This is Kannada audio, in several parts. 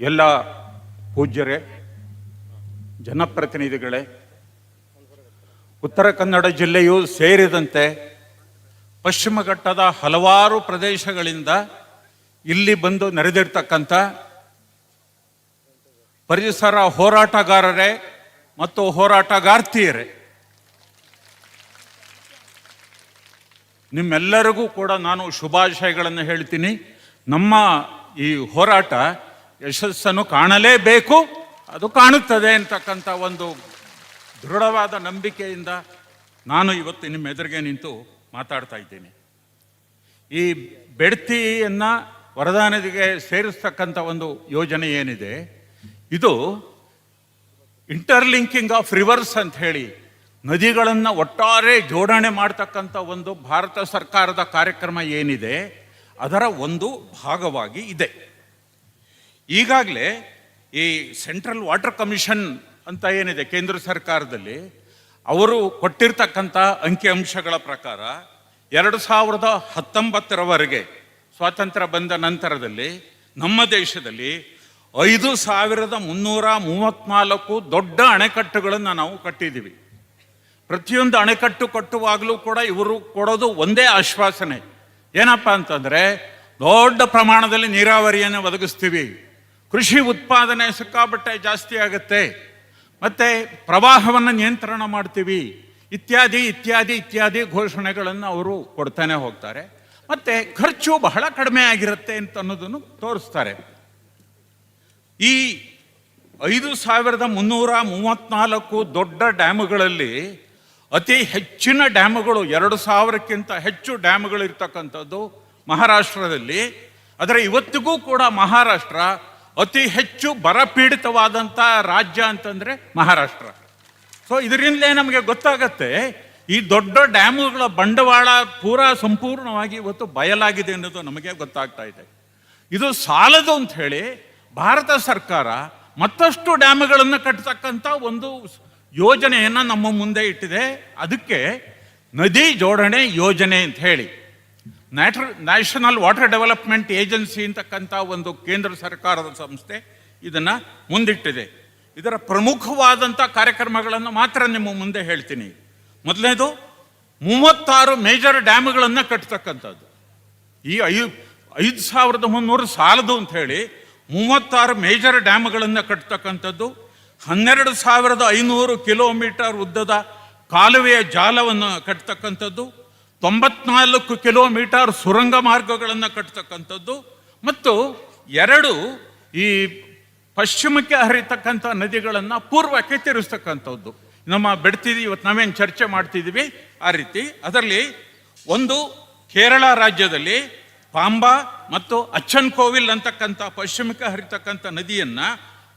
ಎಲ್ಲ ಪೂಜ್ಯರೇ, ಜನಪ್ರತಿನಿಧಿಗಳೇ, ಉತ್ತರ ಕನ್ನಡ ಜಿಲ್ಲೆಯೂ ಸೇರಿದಂತೆ ಪಶ್ಚಿಮ ಘಟ್ಟದ ಹಲವಾರು ಪ್ರದೇಶಗಳಿಂದ ಇಲ್ಲಿ ಬಂದು ನೆರೆದಿರ್ತಕ್ಕಂಥ ಪರಿಸರ ಹೋರಾಟಗಾರರೇ ಮತ್ತು ಹೋರಾಟಗಾರ್ತಿಯರೇ, ನಿಮ್ಮೆಲ್ಲರಿಗೂ ಕೂಡ ನಾನು ಶುಭಾಶಯಗಳನ್ನು ಹೇಳ್ತೀನಿ. ನಮ್ಮ ಈ ಹೋರಾಟ ಯಶಸ್ಸನ್ನು ಕಾಣಲೇಬೇಕು, ಅದು ಕಾಣುತ್ತದೆ ಅಂತಕ್ಕಂಥ ಒಂದು ದೃಢವಾದ ನಂಬಿಕೆಯಿಂದ ನಾನು ಇವತ್ತು ನಿಮ್ಮ ಎದುರಿಗೆ ನಿಂತು ಮಾತಾಡ್ತಾ ಇದ್ದೀನಿ. ಈ ಬೆಡ್ತಿಯನ್ನು ವರದಾ ನದಿಗೆ ಸೇರಿಸ್ತಕ್ಕಂಥ ಒಂದು ಯೋಜನೆ ಏನಿದೆ, ಇದು ಇಂಟರ್ಲಿಂಕಿಂಗ್ ಆಫ್ ರಿವರ್ಸ್ ಅಂತ ಹೇಳಿ ನದಿಗಳನ್ನು ಒಟ್ಟಾರೆ ಜೋಡಣೆ ಮಾಡ್ತಕ್ಕಂಥ ಒಂದು ಭಾರತ ಸರ್ಕಾರದ ಕಾರ್ಯಕ್ರಮ ಏನಿದೆ ಅದರ ಒಂದು ಭಾಗವಾಗಿ ಇದೆ. ಈಗಾಗಲೇ ಈ ಸೆಂಟ್ರಲ್ ವಾಟರ್ ಕಮಿಷನ್ ಅಂತ ಏನಿದೆ ಕೇಂದ್ರ ಸರ್ಕಾರದಲ್ಲಿ, ಅವರು ಕೊಟ್ಟಿರ್ತಕ್ಕಂಥ ಅಂಕಿಅಂಶಗಳ ಪ್ರಕಾರ 2019ರವರೆಗೆ ಸ್ವಾತಂತ್ರ್ಯ ಬಂದ ನಂತರದಲ್ಲಿ ನಮ್ಮ ದೇಶದಲ್ಲಿ 5334 ದೊಡ್ಡ ಅಣೆಕಟ್ಟುಗಳನ್ನು ನಾವು ಕಟ್ಟಿದ್ದೀವಿ. ಪ್ರತಿಯೊಂದು ಅಣೆಕಟ್ಟು ಕಟ್ಟುವಾಗಲೂ ಕೂಡ ಇವರು ಕೊಡೋದು ಒಂದೇ ಆಶ್ವಾಸನೆ, ಏನಪ್ಪ ಅಂತಂದರೆ ದೊಡ್ಡ ಪ್ರಮಾಣದಲ್ಲಿ ನೀರಾವರಿಯನ್ನು ಒದಗಿಸ್ತೀವಿ, ಕೃಷಿ ಉತ್ಪಾದನೆ ಸಿಕ್ಕಾಪಟ್ಟೆ ಜಾಸ್ತಿ ಆಗುತ್ತೆ, ಮತ್ತು ಪ್ರವಾಹವನ್ನು ನಿಯಂತ್ರಣ ಮಾಡ್ತೀವಿ, ಇತ್ಯಾದಿ ಇತ್ಯಾದಿ ಇತ್ಯಾದಿ ಘೋಷಣೆಗಳನ್ನು ಅವರು ಕೊಡ್ತಾನೆ ಹೋಗ್ತಾರೆ. ಮತ್ತು ಖರ್ಚು ಬಹಳ ಕಡಿಮೆ ಆಗಿರುತ್ತೆ ಅಂತ ಅನ್ನೋದನ್ನು ತೋರಿಸ್ತಾರೆ. ಈ 5334 ದೊಡ್ಡ ಡ್ಯಾಮುಗಳಲ್ಲಿ ಅತಿ ಹೆಚ್ಚಿನ ಡ್ಯಾಮುಗಳು, 2000ಕ್ಕಿಂತ ಹೆಚ್ಚು ಡ್ಯಾಮುಗಳು ಇರ್ತಕ್ಕಂಥದ್ದು ಮಹಾರಾಷ್ಟ್ರದಲ್ಲಿ. ಆದರೆ ಇವತ್ತಿಗೂ ಕೂಡ ಮಹಾರಾಷ್ಟ್ರ ಅತಿ ಹೆಚ್ಚು ಬರಪೀಡಿತವಾದಂಥ ರಾಜ್ಯ ಅಂತಂದರೆ ಮಹಾರಾಷ್ಟ್ರ. ಸೊ ಇದರಿಂದಲೇ ನಮಗೆ ಗೊತ್ತಾಗತ್ತೆ ಈ ದೊಡ್ಡ ಡ್ಯಾಮುಗಳ ಬಂಡವಾಳ ಸಂಪೂರ್ಣವಾಗಿ ಇವತ್ತು ಬಯಲಾಗಿದೆ ಅನ್ನೋದು ನಮಗೆ ಗೊತ್ತಾಗ್ತಾ ಇದೆ. ಇದು ಸಾಲದು ಅಂತ ಹೇಳಿ ಭಾರತ ಸರ್ಕಾರ ಮತ್ತಷ್ಟು ಡ್ಯಾಮುಗಳನ್ನು ಕಟ್ಟತಕ್ಕಂಥ ಒಂದು ಯೋಜನೆಯನ್ನು ನಮ್ಮ ಮುಂದೆ ಇಟ್ಟಿದೆ. ಅದಕ್ಕೆ ನದಿ ಜೋಡಣೆ ಯೋಜನೆ ಅಂತ ಹೇಳಿ ನ್ಯಾಷನಲ್ ವಾಟರ್ ಡೆವಲಪ್ಮೆಂಟ್ ಏಜೆನ್ಸಿ ಅಂತಕ್ಕಂಥ ಒಂದು ಕೇಂದ್ರ ಸರ್ಕಾರದ ಸಂಸ್ಥೆ ಇದನ್ನು ಮುಂದಿಟ್ಟಿದೆ. ಇದರ ಪ್ರಮುಖವಾದಂಥ ಕಾರ್ಯಕ್ರಮಗಳನ್ನು ಮಾತ್ರ ನಿಮ್ಮ ಮುಂದೆ ಹೇಳ್ತೀನಿ. ಮೊದಲನೇದು 36 ಮೇಜರ್ ಡ್ಯಾಮ್ಗಳನ್ನು ಕಟ್ಟತಕ್ಕಂಥದ್ದು. ಈ 5300 ಸಾಲದು ಅಂತ ಹೇಳಿ 36 ಮೇಜರ್ ಡ್ಯಾಮ್ಗಳನ್ನು ಕಟ್ಟತಕ್ಕಂಥದ್ದು, 12,500 ಕಿಲೋಮೀಟರ್ ಉದ್ದದ ಕಾಲುವೆಯ ಜಾಲವನ್ನು ಕಟ್ಟತಕ್ಕಂಥದ್ದು, 94 ಕಿಲೋಮೀಟರ್ ಸುರಂಗ ಮಾರ್ಗಗಳನ್ನು ಕಟ್ಟತಕ್ಕಂಥದ್ದು, ಮತ್ತು 2 ಈ ಪಶ್ಚಿಮಕ್ಕೆ ಹರಿತಕ್ಕಂಥ ನದಿಗಳನ್ನು ಪೂರ್ವಕ್ಕೆ ತಿರುಗಿಸ್ತಕ್ಕಂಥದ್ದು. ನಮ್ಮ ಬೆಡ್ತಿದ್ದೀವಿ ಇವತ್ತು ನಾವೇನು ಚರ್ಚೆ ಮಾಡ್ತಿದ್ದೀವಿ ಆ ರೀತಿ. ಅದರಲ್ಲಿ ಒಂದು ಕೇರಳ ರಾಜ್ಯದಲ್ಲಿ ಪಾಂಬಾ ಮತ್ತು ಅಚ್ಚನ್ ಕೋವಿಲ್ ಅಂತಕ್ಕಂಥ ಪಶ್ಚಿಮಕ್ಕೆ ಹರಿತಕ್ಕಂಥ ನದಿಯನ್ನು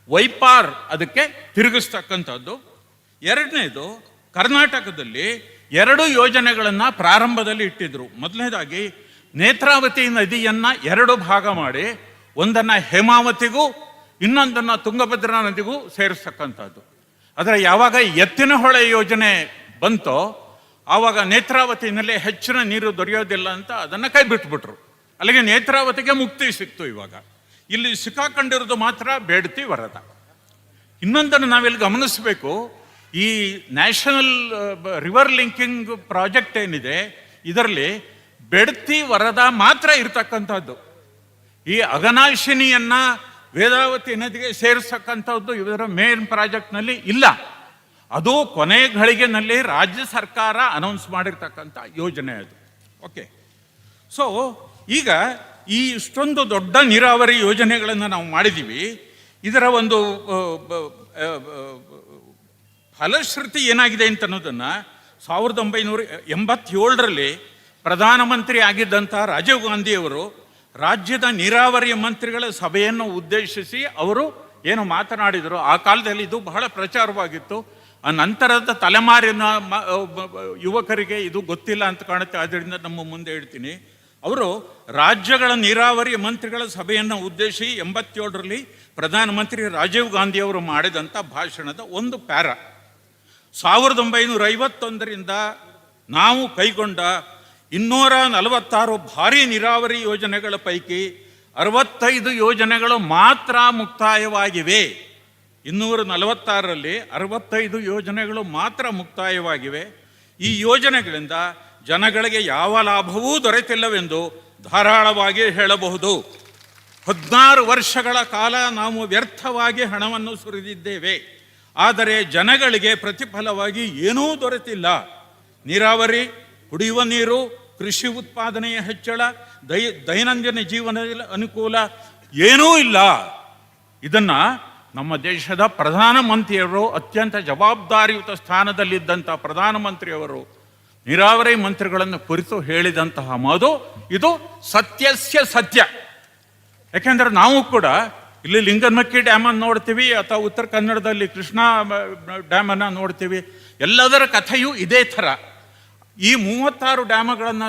ವೈಪಾರ್ ಅದಕ್ಕೆ ತಿರುಗಿಸ್ತಕ್ಕಂಥದ್ದು. ಎರಡನೇದು ಕರ್ನಾಟಕದಲ್ಲಿ 2 ಯೋಜನೆಗಳನ್ನು ಪ್ರಾರಂಭದಲ್ಲಿ ಇಟ್ಟಿದ್ರು. ಮೊದಲನೇದಾಗಿ ನೇತ್ರಾವತಿ ನದಿಯನ್ನು 2 ಭಾಗ ಮಾಡಿ ಒಂದನ್ನು ಹೇಮಾವತಿಗೂ ಇನ್ನೊಂದನ್ನು ತುಂಗಭದ್ರಾ ನದಿಗೂ ಸೇರಿಸ್ತಕ್ಕಂಥದ್ದು. ಆದರೆ ಯಾವಾಗ ಎತ್ತಿನಹೊಳೆ ಯೋಜನೆ ಬಂತೋ ಆವಾಗ ನೇತ್ರಾವತಿನಲ್ಲಿ ಹೆಚ್ಚಿನ ನೀರು ದೊರೆಯೋದಿಲ್ಲ ಅಂತ ಅದನ್ನು ಕೈ ಬಿಟ್ಬಿಟ್ರು. ಅಲ್ಲಿಗೆ ನೇತ್ರಾವತಿಗೆ ಮುಕ್ತಿ ಸಿಕ್ತು. ಇವಾಗ ಇಲ್ಲಿ ಸಿಕ್ಕಾಕೊಂಡಿರೋದು ಮಾತ್ರ ಬೇಡ್ತಿ ವರದಾ. ಇನ್ನೊಂದನ್ನು ನಾವಿಲ್ಲಿ ಗಮನಿಸಬೇಕು, ಈ ನ್ಯಾಷನಲ್ ರಿವರ್ ಲಿಂಕಿಂಗ್ ಪ್ರಾಜೆಕ್ಟ್ ಏನಿದೆ ಇದರಲ್ಲಿ ಬೆಡ್ತಿ ವರದಾ ಮಾತ್ರ ಇರ್ತಕ್ಕಂಥದ್ದು. ಈ ಅಘನಾಶಿನಿಯನ್ನು ವೇದಾವತಿ ನದಿಗೆ ಸೇರಿಸ್ತಕ್ಕಂಥದ್ದು ಇದರ ಮೇನ್ ಪ್ರಾಜೆಕ್ಟ್ನಲ್ಲಿ ಇಲ್ಲ. ಅದು ಕೊನೆ ಘಳಿಗೆನಲ್ಲಿ ರಾಜ್ಯ ಸರ್ಕಾರ ಅನೌನ್ಸ್ ಮಾಡಿರ್ತಕ್ಕಂಥ ಯೋಜನೆ ಅದು. ಓಕೆ, ಸೊ ಈಗ ಈ ಇಷ್ಟೊಂದು ದೊಡ್ಡ ನೀರಾವರಿ ಯೋಜನೆಗಳನ್ನು ನಾವು ಮಾಡಿದ್ದೀವಿ. ಇದರ ಒಂದು ಫಲಶ್ರುತಿ ಏನಾಗಿದೆ ಅಂತ ಅನ್ನೋದನ್ನು 1987ರಲ್ಲಿ ಪ್ರಧಾನಮಂತ್ರಿ ಆಗಿದ್ದಂಥ ರಾಜೀವ್ ಗಾಂಧಿಯವರು ರಾಜ್ಯದ ನೀರಾವರಿ ಮಂತ್ರಿಗಳ ಸಭೆಯನ್ನು ಉದ್ದೇಶಿಸಿ ಅವರು ಏನು ಮಾತನಾಡಿದರು, ಆ ಕಾಲದಲ್ಲಿ ಇದು ಬಹಳ ಪ್ರಚಾರವಾಗಿತ್ತು. ಆ ನಂತರದ ತಲೆಮಾರಿನ ಯುವಕರಿಗೆ ಇದು ಗೊತ್ತಿಲ್ಲ ಅಂತ ಕಾಣುತ್ತೆ, ಆದ್ದರಿಂದ ನಮ್ಮ ಮುಂದೆ ಹೇಳ್ತೀನಿ. ಅವರು ರಾಜ್ಯಗಳ ನೀರಾವರಿ ಮಂತ್ರಿಗಳ ಸಭೆಯನ್ನು ಉದ್ದೇಶಿಸಿ 87ರಲ್ಲಿ ಪ್ರಧಾನಮಂತ್ರಿ ರಾಜೀವ್ ಗಾಂಧಿಯವರು ಮಾಡಿದಂಥ ಭಾಷಣದ ಒಂದು ಪ್ಯಾರ, 1951ರಿಂದ ನಾವು ಕೈಗೊಂಡ 246 ಭಾರೀ ನೀರಾವರಿ ಯೋಜನೆಗಳ ಪೈಕಿ 65 ಯೋಜನೆಗಳು ಮಾತ್ರ ಮುಕ್ತಾಯವಾಗಿವೆ. 246ರಲ್ಲಿ 65 ಯೋಜನೆಗಳು ಮಾತ್ರ ಮುಕ್ತಾಯವಾಗಿವೆ. ಈ ಯೋಜನೆಗಳಿಂದ ಜನಗಳಿಗೆ ಯಾವ ಲಾಭವೂ ದೊರೆತಿಲ್ಲವೆಂದು ಧಾರಾಳವಾಗಿ ಹೇಳಬಹುದು. 16 ವರ್ಷಗಳ ಕಾಲ ನಾವು ವ್ಯರ್ಥವಾಗಿ ಹಣವನ್ನು ಸುರಿದಿದ್ದೇವೆ. ಆದರೆ ಜನಗಳಿಗೆ ಪ್ರತಿಫಲವಾಗಿ ಏನೂ ದೊರೆತಿಲ್ಲ. ನೀರಾವರಿ, ಕುಡಿಯುವ ನೀರು, ಕೃಷಿ ಉತ್ಪಾದನೆಯ ಹೆಚ್ಚಳ, ದೈನಂದಿನ ಜೀವನದಲ್ಲಿ ಅನುಕೂಲ ಏನೂ ಇಲ್ಲ. ಇದನ್ನು ನಮ್ಮ ದೇಶದ ಪ್ರಧಾನಮಂತ್ರಿಯವರು, ಅತ್ಯಂತ ಜವಾಬ್ದಾರಿಯುತ ಸ್ಥಾನದಲ್ಲಿದ್ದಂಥ ಪ್ರಧಾನಮಂತ್ರಿಯವರು ನೀರಾವರಿ ಮಂತ್ರಿಗಳನ್ನು ಕುರಿತು ಹೇಳಿದಂತಹ ಮಾತು ಇದು ಸತ್ಯಸ್ಯ ಸತ್ಯ. ಯಾಕೆಂದರೆ ನಾವು ಕೂಡ ಇಲ್ಲಿ ಲಿಂಗನಮಕ್ಕಿ ಡ್ಯಾಮನ್ನು ನೋಡ್ತೀವಿ, ಅಥವಾ ಉತ್ತರ ಕನ್ನಡದಲ್ಲಿ ಕೃಷ್ಣಾ ಡ್ಯಾಮನ್ನು ನೋಡ್ತೀವಿ. ಎಲ್ಲದರ ಕಥೆಯೂ ಇದೇ ಥರ. ಈ 36 ಡ್ಯಾಮುಗಳನ್ನು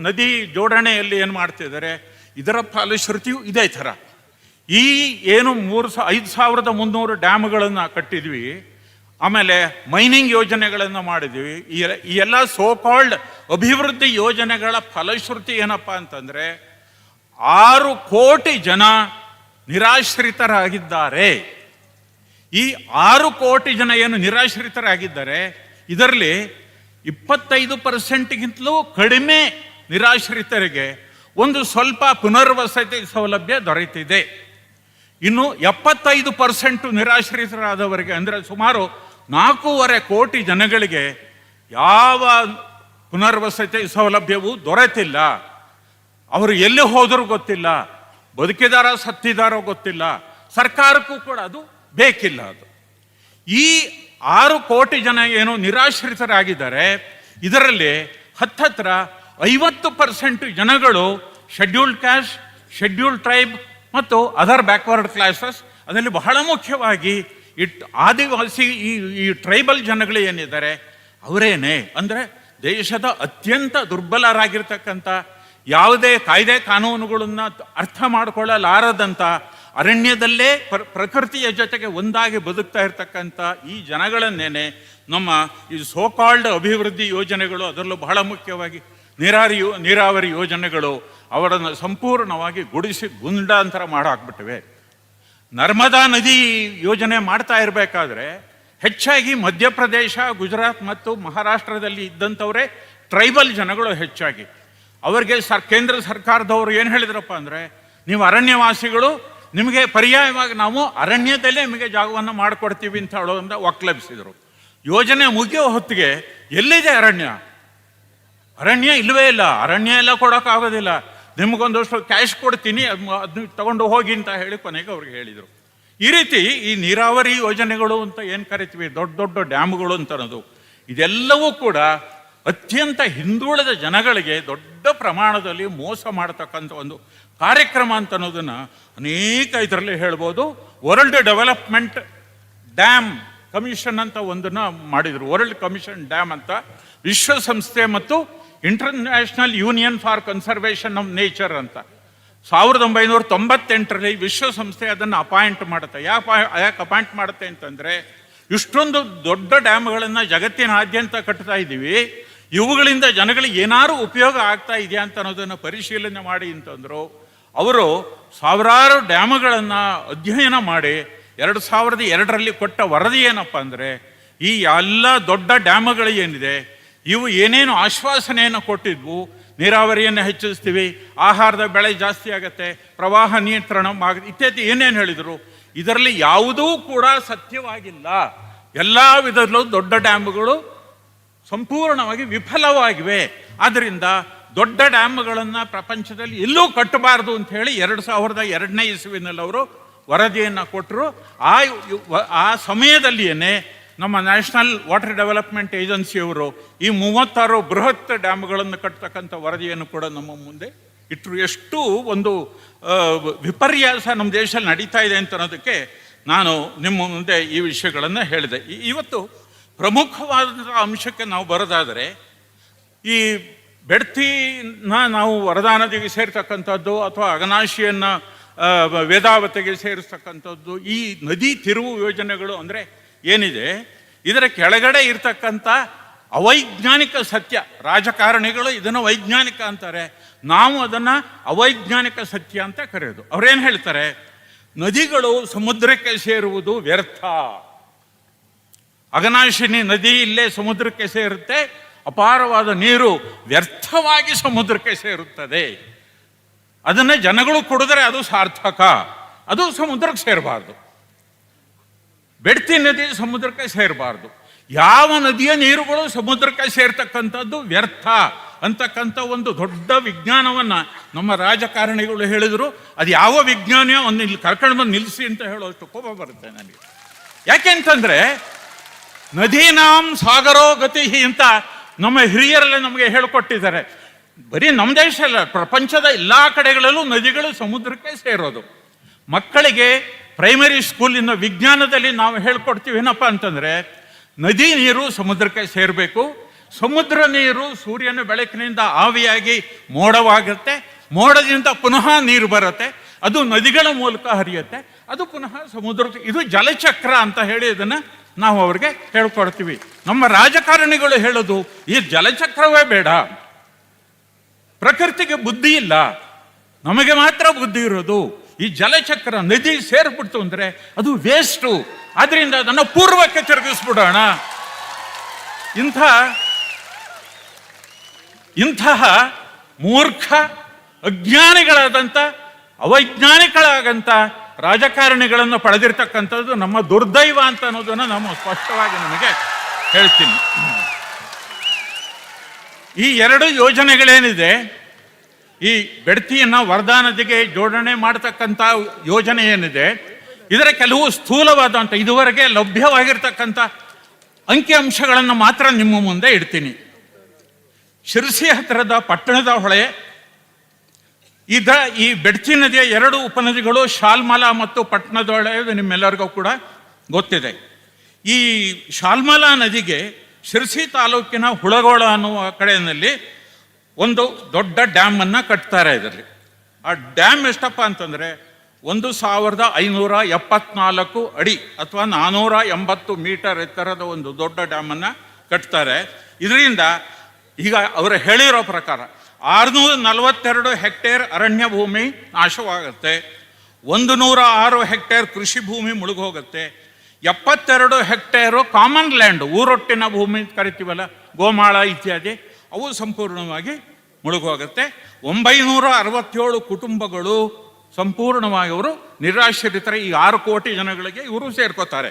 ನದಿ ಜೋಡಣೆಯಲ್ಲಿ ಏನು ಮಾಡ್ತಿದ್ದಾರೆ, ಇದರ ಫಲಶ್ರುತಿಯು ಇದೇ ಥರ. ಈ ಏನು 5300 ಡ್ಯಾಮ್ಗಳನ್ನು ಕಟ್ಟಿದ್ವಿ, ಆಮೇಲೆ ಮೈನಿಂಗ್ ಯೋಜನೆಗಳನ್ನು ಮಾಡಿದ್ವಿ. ಈ ಎಲ್ಲ ಸೋ ಕಾಲ್ಡ್ ಅಭಿವೃದ್ಧಿ ಯೋಜನೆಗಳ ಫಲಶ್ರುತಿ ಏನಪ್ಪ ಅಂತಂದರೆ 6 ಕೋಟಿ ಜನ ನಿರಾಶ್ರಿತರಾಗಿದ್ದಾರೆ. ಈ 6 ಕೋಟಿ ಜನ ಏನು ನಿರಾಶ್ರಿತರಾಗಿದ್ದಾರೆ, ಇದರಲ್ಲಿ 25%ಗಿಂತಲೂ ಕಡಿಮೆ ನಿರಾಶ್ರಿತರಿಗೆ ಒಂದು ಸ್ವಲ್ಪ ಪುನರ್ವಸತಿ ಸೌಲಭ್ಯ ದೊರೆತಿದೆ. ಇನ್ನು 75% ನಿರಾಶ್ರಿತರಾದವರಿಗೆ, ಅಂದರೆ ಸುಮಾರು 4.5 ಕೋಟಿ ಜನಗಳಿಗೆ ಯಾವ ಪುನರ್ವಸತಿ ಸೌಲಭ್ಯವೂ ದೊರೆತಿಲ್ಲ. ಅವರು ಎಲ್ಲಿ ಹೋದರೂ ಗೊತ್ತಿಲ್ಲ, ಬದುಕಿದಾರೋ ಸತ್ತಿದಾರೋ ಗೊತ್ತಿಲ್ಲ, ಸರ್ಕಾರಕ್ಕೂ ಕೂಡ ಅದು ಬೇಕಿಲ್ಲ. ಅದು ಈ 6 ಕೋಟಿ ಜನ ಏನು ನಿರಾಶ್ರಿತರಾಗಿದ್ದಾರೆ, ಇದರಲ್ಲಿ ಹತ್ತಿರ 50% ಜನಗಳು ಶೆಡ್ಯೂಲ್ಡ್ ಕ್ಯಾಸ್ಟ್, ಶೆಡ್ಯೂಲ್ಡ್ ಟ್ರೈಬ್ ಮತ್ತು ಅದರ್ ಬ್ಯಾಕ್ವರ್ಡ್ ಕ್ಲಾಸಸ್. ಅದರಲ್ಲಿ ಬಹಳ ಮುಖ್ಯವಾಗಿ ಆದಿವಾಸಿ ಈ ಟ್ರೈಬಲ್ ಜನಗಳು ಏನಿದ್ದಾರೆ ಅವರೇನೆ. ಅಂದರೆ ದೇಶದ ಅತ್ಯಂತ ದುರ್ಬಲರಾಗಿರ್ತಕ್ಕಂಥ, ಯಾವುದೇ ಕಾಯ್ದೆ ಕಾನೂನುಗಳನ್ನು ಅರ್ಥ ಮಾಡಿಕೊಳ್ಳಲಾರದಂಥ, ಅರಣ್ಯದಲ್ಲೇ ಪ್ರಕೃತಿಯ ಜೊತೆಗೆ ಒಂದಾಗಿ ಬದುಕ್ತಾ ಇರ್ತಕ್ಕಂಥ ಈ ಜನಗಳನ್ನೇನೆ ನಮ್ಮ ಈ ಸೋಕಾಲ್ಡ್ ಅಭಿವೃದ್ಧಿ ಯೋಜನೆಗಳು, ಅದರಲ್ಲೂ ಬಹಳ ಮುಖ್ಯವಾಗಿ ನೀರಾವರಿ ಯೋಜನೆಗಳು ಅವರನ್ನು ಸಂಪೂರ್ಣವಾಗಿ ಗುಂಡಾಂತರ ಮಾಡಾಕ್ಬಿಟ್ಟಿವೆ. ನರ್ಮದಾ ನದಿ ಯೋಜನೆ ಮಾಡ್ತಾ ಇರಬೇಕಾದ್ರೆ ಹೆಚ್ಚಾಗಿ ಮಧ್ಯಪ್ರದೇಶ, ಗುಜರಾತ್ ಮತ್ತು ಮಹಾರಾಷ್ಟ್ರದಲ್ಲಿ ಇದ್ದಂಥವರೇ ಟ್ರೈಬಲ್ ಜನಗಳು ಹೆಚ್ಚಾಗಿ. ಅವರಿಗೆ ಕೇಂದ್ರ ಸರ್ಕಾರದವರು ಏನು ಹೇಳಿದ್ರಪ್ಪ ಅಂದರೆ, ನೀವು ಅರಣ್ಯವಾಸಿಗಳು, ನಿಮಗೆ ಪರ್ಯಾಯವಾಗಿ ನಾವು ಅರಣ್ಯದಲ್ಲೇ ನಿಮಗೆ ಜಾಗವನ್ನು ಮಾಡಿಕೊಡ್ತೀವಿ ಅಂತ ಹೇಳೋದ್ರಿಂದ ಒಕ್ಕಲೆಬ್ಸಿದರು. ಯೋಜನೆ ಮುಗಿಯೋ ಹೊತ್ತಿಗೆ ಎಲ್ಲಿದೆ ಅರಣ್ಯ? ಅರಣ್ಯ ಇಲ್ಲವೇ ಇಲ್ಲ. ಅರಣ್ಯ ಎಲ್ಲ ಕೊಡೋಕ್ಕಾಗೋದಿಲ್ಲ, ನಿಮಗೊಂದಷ್ಟು ಕ್ಯಾಶ್ ಕೊಡ್ತೀನಿ, ಅದನ್ನ ತಗೊಂಡು ಹೋಗಿ ಅಂತ ಹೇಳಿ ಕೊನೆಗೆ ಅವ್ರಿಗೆ ಹೇಳಿದರು. ಈ ರೀತಿ ಈ ನೀರಾವರಿ ಯೋಜನೆಗಳು ಅಂತ ಏನು ಕರಿತೀವಿ, ದೊಡ್ಡ ದೊಡ್ಡ ಡ್ಯಾಮ್ಗಳು ಅಂತ ಅನ್ನೋದು, ಇದೆಲ್ಲವೂ ಕೂಡ ಅತ್ಯಂತ ಹಿಂದುಳಿದ ಜನಗಳಿಗೆ ದೊಡ್ಡ ಪ್ರಮಾಣದಲ್ಲಿ ಮೋಸ ಮಾಡತಕ್ಕಂಥ ಒಂದು ಕಾರ್ಯಕ್ರಮ ಅಂತ ಅನ್ನೋದನ್ನು ಅನೇಕ ಇದರಲ್ಲಿ ಹೇಳ್ಬೋದು. ವರ್ಲ್ಡ್ ಡೆವಲಪ್ಮೆಂಟ್ ಡ್ಯಾಮ್ ಕಮಿಷನ್ ಅಂತ ಒಂದನ್ನು ಮಾಡಿದರು. ವರ್ಲ್ಡ್ ಕಮಿಷನ್ ಡ್ಯಾಮ್ ಅಂತ ವಿಶ್ವಸಂಸ್ಥೆ ಮತ್ತು international union for conservation of nature ಅಂತ 1998ರಲ್ಲಿ ವಿಶ್ವಸಂಸ್ಥೆ ಅದನ್ನು ಅಪಾಯಿಂಟ್ ಮಾಡುತ್ತೆ. ಯಾಕೆ ಅಪಾಯಿಂಟ್ ಮಾಡುತ್ತೆ ಅಂತಂದರೆ, ಇಷ್ಟೊಂದು ದೊಡ್ಡ ಡ್ಯಾಮ್ಗಳನ್ನು ಜಗತ್ತಿನಾದ್ಯಂತ ಕಟ್ತಾ ಇದ್ದೀವಿ, ಇವುಗಳಿಂದ ಜನಗಳಿಗೆ ಏನಾರು ಉಪಯೋಗ ಆಗ್ತಾ ಇದೆಯಾ ಅಂತ ಅನ್ನೋದನ್ನು ಪರಿಶೀಲನೆ ಮಾಡಿ ಅಂತಂದರು. ಅವರು ಸಾವಿರಾರು ಡ್ಯಾಮ್ಗಳನ್ನು ಅಧ್ಯಯನ ಮಾಡಿ 2002ರಲ್ಲಿ ಕೊಟ್ಟ ವರದಿ ಏನಪ್ಪ ಅಂದರೆ, ಈ ಎಲ್ಲ ದೊಡ್ಡ ಡ್ಯಾಮ್ಗಳು ಏನಿದೆ ಇವು ಏನೇನು ಆಶ್ವಾಸನೆಯನ್ನು ಕೊಟ್ಟಿದ್ವು, ನೀರಾವರಿಯನ್ನು ಹೆಚ್ಚಿಸ್ತೀವಿ, ಆಹಾರದ ಬೆಳೆ ಜಾಸ್ತಿ ಆಗುತ್ತೆ, ಪ್ರವಾಹ ನಿಯಂತ್ರಣ ಆಗುತ್ತೆ ಇತ್ಯಾದಿ ಏನೇನು ಹೇಳಿದರು, ಇದರಲ್ಲಿ ಯಾವುದೂ ಕೂಡ ಸತ್ಯವಾಗಿಲ್ಲ. ಎಲ್ಲ ವಿಧದಲ್ಲೂ ದೊಡ್ಡ ಡ್ಯಾಮ್ಗಳು ಸಂಪೂರ್ಣವಾಗಿ ವಿಫಲವಾಗಿವೆ. ಆದ್ದರಿಂದ ದೊಡ್ಡ ಡ್ಯಾಮ್ಗಳನ್ನು ಪ್ರಪಂಚದಲ್ಲಿ ಎಲ್ಲೂ ಕಟ್ಟಬಾರ್ದು ಅಂತ ಹೇಳಿ 2002ನೇ ಇಸ್ವಿನಲ್ಲಿ ಅವರು ವರದಿಯನ್ನು ಕೊಟ್ಟರು. ಆ ಸಮಯದಲ್ಲಿಯೇ ನಮ್ಮ ನ್ಯಾಷನಲ್ ವಾಟರ್ ಡೆವಲಪ್ಮೆಂಟ್ ಏಜೆನ್ಸಿಯವರು ಈ 36 ಬೃಹತ್ ಡ್ಯಾಮ್ಗಳನ್ನು ಕಟ್ಟತಕ್ಕಂಥ ವರದಿಯನ್ನು ಕೂಡ ನಮ್ಮ ಮುಂದೆ ಇಟ್ಟರು. ಎಷ್ಟು ಒಂದು ವಿಪರ್ಯಾಸ ನಮ್ಮ ದೇಶದಲ್ಲಿ ನಡೀತಾ ಇದೆ ಅಂತ ಅನ್ನೋದಕ್ಕೆ ನಾನು ನಿಮ್ಮ ಮುಂದೆ ಈ ವಿಷಯಗಳನ್ನು ಹೇಳಿದೆ. ಇವತ್ತು ಪ್ರಮುಖವಾದಂಥ ಅಂಶಕ್ಕೆ ನಾವು ಬರೋದಾದರೆ, ಈ ಬೆಡ್ತಿನ ನಾವು ವರದಾ ನದಿಗೆ ಸೇರ್ತಕ್ಕಂಥದ್ದು ಅಥವಾ ಅಘನಾಶಿಯನ್ನು ವೇದಾವತಿಗೆ ಸೇರಿಸ್ತಕ್ಕಂಥದ್ದು, ಈ ನದಿ ತಿರುವು ಯೋಜನೆಗಳು ಅಂದರೆ ಏನಿದೆ, ಇದರ ಕೆಳಗಡೆ ಇರ್ತಕ್ಕಂಥ ಅವೈಜ್ಞಾನಿಕ ಸತ್ಯ, ರಾಜಕಾರಣಿಗಳು ಇದನ್ನು ವೈಜ್ಞಾನಿಕ ಅಂತಾರೆ, ನಾವು ಅದನ್ನು ಅವೈಜ್ಞಾನಿಕ ಸತ್ಯ ಅಂತ ಕರೆಯೋದು. ಅವ್ರೇನು ಹೇಳ್ತಾರೆ, ನದಿಗಳು ಸಮುದ್ರಕ್ಕೆ ಸೇರುವುದು ವ್ಯರ್ಥ. ಅಘನಾಶಿನಿ ನದಿ ಇಲ್ಲೇ ಸಮುದ್ರಕ್ಕೆ ಸೇರುತ್ತೆ, ಅಪಾರವಾದ ನೀರು ವ್ಯರ್ಥವಾಗಿ ಸಮುದ್ರಕ್ಕೆ ಸೇರುತ್ತದೆ. ಅದನ್ನು ಜನಗಳು ಕುಡಿದ್ರೆ ಅದು ಸಾರ್ಥಕ, ಅದು ಸಮುದ್ರಕ್ಕೆ ಸೇರಬಾರ್ದು. ಬೆಡ್ತಿ ನದಿ ಸಮುದ್ರಕ್ಕೆ ಸೇರಬಾರ್ದು. ಯಾವ ನದಿಯ ನೀರುಗಳು ಸಮುದ್ರಕ್ಕೆ ಸೇರ್ತಕ್ಕಂಥದ್ದು ವ್ಯರ್ಥ ಅಂತಕ್ಕಂಥ ಒಂದು ದೊಡ್ಡ ವಿಜ್ಞಾನವನ್ನು ನಮ್ಮ ರಾಜಕಾರಣಿಗಳು ಹೇಳಿದರು. ಅದು ಯಾವ ವಿಜ್ಞಾನಿಯೋ ಒಂದು ಇಲ್ಲಿ ಕರ್ಕೊಂಡು ಬಂದು ನಿಲ್ಲಿಸಿ ಅಂತ ಹೇಳೋಷ್ಟು ಕೋಪ ಬರುತ್ತೆ ನನಗೆ. ಯಾಕೆ ಅಂತಂದರೆ, ನದೀನಾಂ ಸಾಗರೋ ಗತಿ ಅಂತ ನಮ್ಮ ಹಿರಿಯರಲ್ಲೇ ನಮಗೆ ಹೇಳಿಕೊಟ್ಟಿದ್ದಾರೆ. ಬರೀ ನಮ್ಮ ದೇಶ ಅಲ್ಲ, ಪ್ರಪಂಚದ ಎಲ್ಲ ಕಡೆಗಳಲ್ಲೂ ನದಿಗಳು ಸಮುದ್ರಕ್ಕೆ ಸೇರೋದು. ಮಕ್ಕಳಿಗೆ ಪ್ರೈಮರಿ ಸ್ಕೂಲಿನ ವಿಜ್ಞಾನದಲ್ಲಿ ನಾವು ಹೇಳ್ಕೊಡ್ತೀವಿ ಏನಪ್ಪ ಅಂತಂದರೆ, ನದಿ ನೀರು ಸಮುದ್ರಕ್ಕೆ ಸೇರಬೇಕು, ಸಮುದ್ರ ನೀರು ಸೂರ್ಯನ ಬೆಳಕಿನಿಂದ ಆವಿಯಾಗಿ ಮೋಡವಾಗುತ್ತೆ, ಮೋಡದಿಂದ ಪುನಃ ನೀರು ಬರುತ್ತೆ, ಅದು ನದಿಗಳ ಮೂಲಕ ಹರಿಯುತ್ತೆ, ಅದು ಪುನಃ ಸಮುದ್ರಕ್ಕೆ, ಇದು ಜಲಚಕ್ರ ಅಂತ ಹೇಳಿ ಇದನ್ನು ನಾವು ಅವ್ರಿಗೆ ಹೇಳ್ಕೊಡ್ತೀವಿ. ನಮ್ಮ ರಾಜಕಾರಣಿಗಳು ಹೇಳೋದು ಈ ಜಲಚಕ್ರವೇ ಬೇಡ, ಪ್ರಕೃತಿಗೆ ಬುದ್ಧಿ ಇಲ್ಲ, ನಮಗೆ ಮಾತ್ರ ಬುದ್ಧಿ ಇರೋದು, ಈ ಜಲಚಕ್ರ ನದಿ ಸೇರ್ಬಿಡ್ತು ಅಂದರೆ ಅದು ವೇಸ್ಟು, ಆದ್ರಿಂದ ಅದನ್ನು ಪೂರ್ವಕ್ಕೆ ತಿರುಗಿಸ್ಬಿಡೋಣ. ಇಂತಹ ಮೂರ್ಖ ಅಜ್ಞಾನಿಗಳಾದಂಥ ಅವೈಜ್ಞಾನಿಗಳಾಗಂಥ ರಾಜಕಾರಣಿಗಳನ್ನು ಪಡೆದಿರ್ತಕ್ಕಂಥದ್ದು ನಮ್ಮ ದುರ್ದೈವ ಅಂತ ಅನ್ನೋದನ್ನು ನಾವು ಸ್ಪಷ್ಟವಾಗಿ ನಮಗೆ ಹೇಳ್ತೀನಿ. ಈ ಎರಡು ಯೋಜನೆಗಳೇನಿದೆ, ಈ ಬೆಡ್ತಿಯನ್ನು ವರ್ಧಾ ನದಿಗೆ ಜೋಡಣೆ ಮಾಡತಕ್ಕಂಥ ಯೋಜನೆ ಏನಿದೆ, ಇದರ ಕೆಲವು ಸ್ಥೂಲವಾದಂಥ ಇದುವರೆಗೆ ಲಭ್ಯವಾಗಿರ್ತಕ್ಕಂಥ ಅಂಕಿಅಂಶಗಳನ್ನು ಮಾತ್ರ ನಿಮ್ಮ ಮುಂದೆ ಇಡ್ತೀನಿ. ಶಿರಸಿ ಹತ್ತಿರದ ಪಟ್ಟಣದ ಹೊಳೆ, ಈ ಬೆಡ್ತಿ ನದಿಯ ಎರಡು ಉಪನದಿಗಳು ಶಾಲ್ಮಲಾ ಮತ್ತು ಪಟ್ಟಣದ ಹೊಳೆ, ಇದು ನಿಮ್ಮೆಲ್ಲರಿಗೂ ಕೂಡ ಗೊತ್ತಿದೆ. ಈ ಶಾಲ್ಮಲಾ ನದಿಗೆ ಶಿರಸಿ ತಾಲೂಕಿನ ಹುಳಗೋಳ ಅನ್ನುವ ಕಡೆಯಲ್ಲಿ ಒಂದು ದೊಡ್ಡ ಡ್ಯಾಮನ್ನು ಕಟ್ತಾರೆ. ಇದರಲ್ಲಿ ಆ ಡ್ಯಾಮ್ ಎಷ್ಟಪ್ಪ ಅಂತಂದರೆ 1574 ಅಡಿ ಅಥವಾ 480 ಮೀಟರ್ ಎತ್ತರದ ಒಂದು ದೊಡ್ಡ ಡ್ಯಾಮನ್ನು ಕಟ್ತಾರೆ. ಇದರಿಂದ ಈಗ ಅವರು ಹೇಳಿರೋ ಪ್ರಕಾರ 642 ಹೆಕ್ಟೇರ್ ಅರಣ್ಯ ಭೂಮಿ ನಾಶವಾಗುತ್ತೆ, 106 ಹೆಕ್ಟೇರ್ ಕೃಷಿ ಭೂಮಿ ಮುಳುಗೋಗುತ್ತೆ, 72 ಹೆಕ್ಟೇರು ಕಾಮನ್ ಲ್ಯಾಂಡ್, ಊರೊಟ್ಟಿನ ಭೂಮಿ ಕರಿತೀವಲ್ಲ, ಗೋಮಾಳ ಇತ್ಯಾದಿ, ಅವು ಸಂಪೂರ್ಣವಾಗಿ ಮುಳುಗೋಗುತ್ತೆ. 967 ಕುಟುಂಬಗಳು ಸಂಪೂರ್ಣವಾಗಿ ಅವರು ನಿರಾಶ್ರಿತರೆ. ಈ 6 ಕೋಟಿ ಜನಗಳಿಗೆ ಇವರು ಸೇರ್ಕೋತಾರೆ,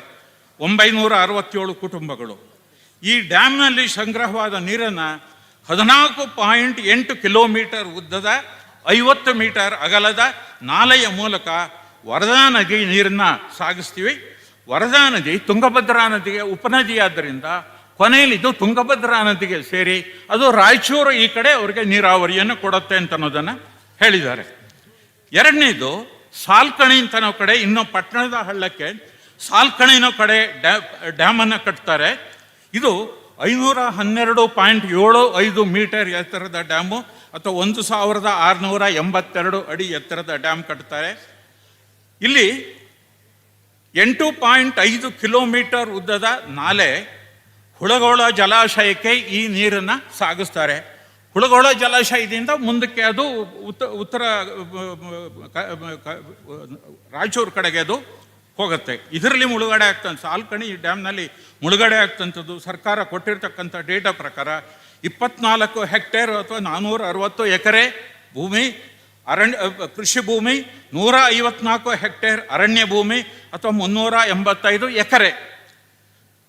967 ಕುಟುಂಬಗಳು. ಈ ಡ್ಯಾಮ್ನಲ್ಲಿ ಸಂಗ್ರಹವಾದ ನೀರನ್ನು 14.8 ಕಿಲೋಮೀಟರ್ ಉದ್ದದ 50 ಮೀಟರ್ ಅಗಲದ ನಾಲೆಯ ಮೂಲಕ ವರದಾ ನದಿ ನೀರನ್ನು ಸಾಗಿಸ್ತೀವಿ. ವರದಾ ನದಿ ತುಂಗಭದ್ರಾ ನದಿಗೆ ಉಪನದಿಯಾದ್ದರಿಂದ ಕೊನೆಯಲ್ಲಿ ಇದು ತುಂಗಭದ್ರಾ ನದಿಗೆ ಸೇರಿ ಅದು ರಾಯಚೂರು ಈ ಕಡೆ ಅವರಿಗೆ ನೀರಾವರಿಯನ್ನು ಕೊಡುತ್ತೆ ಅಂತ ಅನ್ನೋದನ್ನು ಹೇಳಿದ್ದಾರೆ. ಎರಡನೇದು ಸಾಲ್ಕಣಿ ಅಂತ ನಾವು ಕಡೆ, ಇನ್ನು ಪಟ್ಟಣದ ಹಳ್ಳಕ್ಕೆ ಸಾಲ್ಕಣಿನ ಕಡೆ ಡ್ಯಾಮನ್ನು ಕಟ್ತಾರೆ. ಇದು 512.75 ಮೀಟರ್ ಎತ್ತರದ ಡ್ಯಾಮು ಅಥವಾ 1682 ಅಡಿ ಎತ್ತರದ ಡ್ಯಾಮ್ ಕಟ್ತಾರೆ. ಇಲ್ಲಿ 8.5 ಕಿಲೋಮೀಟರ್ ಉದ್ದದ ನಾಲೆ ಹುಳಗೋಳ ಜಲಾಶಯಕ್ಕೆ ಈ ನೀರನ್ನು ಸಾಗಿಸ್ತಾರೆ. ಹುಳಗೋಳ ಜಲಾಶಯದಿಂದ ಮುಂದಕ್ಕೆ ಅದು ಉತ್ತರ ರಾಯಚೂರು ಕಡೆಗೆ ಅದು ಹೋಗುತ್ತೆ. ಇದರಲ್ಲಿ ಮುಳುಗಡೆ ಆಗ್ತಂಥ ಸಾಲ್ಕಣಿ ಡ್ಯಾಮ್ನಲ್ಲಿ ಮುಳುಗಡೆ ಆಗ್ತಂಥದ್ದು ಸರ್ಕಾರ ಕೊಟ್ಟಿರ್ತಕ್ಕಂಥ ಡೇಟಾ ಪ್ರಕಾರ 24 ಹೆಕ್ಟೇರ್ ಅಥವಾ 460 ಎಕರೆ ಭೂಮಿ ಕೃಷಿ ಭೂಮಿ, 154 ಹೆಕ್ಟೇರ್ ಅರಣ್ಯ ಭೂಮಿ ಅಥವಾ 385 ಎಕರೆ,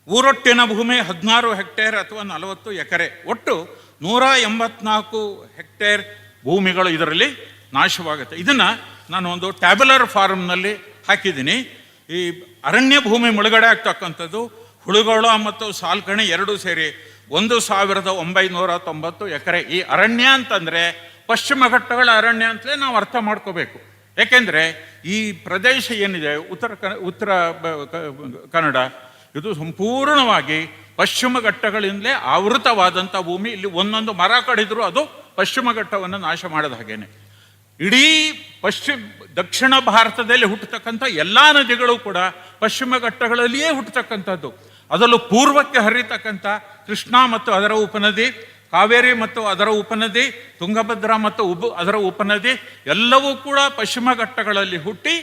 ಊರೊಟ್ಟಿನ ಭೂಮಿ 16 ಹೆಕ್ಟೇರ್ ಅಥವಾ 40 ಎಕರೆ, ಒಟ್ಟು 184 ಹೆಕ್ಟೇರ್ ಭೂಮಿಗಳು ಇದರಲ್ಲಿ ನಾಶವಾಗುತ್ತೆ. ಇದನ್ನು ನಾನು ಒಂದು ಟ್ಯಾಬ್ಯುಲರ್ ಫಾರ್ಮ್ನಲ್ಲಿ ಹಾಕಿದ್ದೀನಿ. ಈ ಅರಣ್ಯ ಭೂಮಿ ಮುಳುಗಡೆ ಆಗ್ತಕ್ಕಂಥದ್ದು ಹುಳುಗೋಳ ಮತ್ತು ಸಾಲ್ಕಣಿ ಎರಡೂ ಸೇರಿ 1990 ಎಕರೆ. ಈ ಅರಣ್ಯ ಅಂತಂದರೆ ಪಶ್ಚಿಮ ಘಟ್ಟಗಳ ಅರಣ್ಯ ಅಂತಲೇ ನಾವು ಅರ್ಥ ಮಾಡ್ಕೋಬೇಕು. ಏಕೆಂದರೆ ಈ ಪ್ರದೇಶ ಏನಿದೆ ಉತ್ತರ ಕನ್ನಡ, ಇದು ಸಂಪೂರ್ಣವಾಗಿ ಪಶ್ಚಿಮ ಘಟ್ಟಗಳಿಂದಲೇ ಆವೃತವಾದಂಥ ಭೂಮಿ. ಇಲ್ಲಿ ಒಂದೊಂದು ಮರ ಕಡಿದ್ರು ಅದು ಪಶ್ಚಿಮ ಘಟ್ಟವನ್ನು ನಾಶ ಮಾಡಿದ ಹಾಗೇನೆ. ಇಡೀ ದಕ್ಷಿಣ ಭಾರತದಲ್ಲಿ ಹುಟ್ಟತಕ್ಕಂಥ ಎಲ್ಲ ನದಿಗಳು ಕೂಡ ಪಶ್ಚಿಮ ಘಟ್ಟಗಳಲ್ಲಿಯೇ ಹುಟ್ಟತಕ್ಕಂಥದ್ದು. ಅದರಲ್ಲೂ ಪೂರ್ವಕ್ಕೆ ಹರಿತಕ್ಕಂಥ ಕೃಷ್ಣಾ ಮತ್ತು ಅದರ ಉಪನದಿ, ಕಾವೇರಿ ಮತ್ತು ಅದರ ಉಪನದಿ, ತುಂಗಭದ್ರಾ ಮತ್ತು ಅದರ ಉಪನದಿ ಎಲ್ಲವೂ ಕೂಡ ಪಶ್ಚಿಮ ಘಟ್ಟಗಳಲ್ಲಿ ಹುಟ್ಟಿ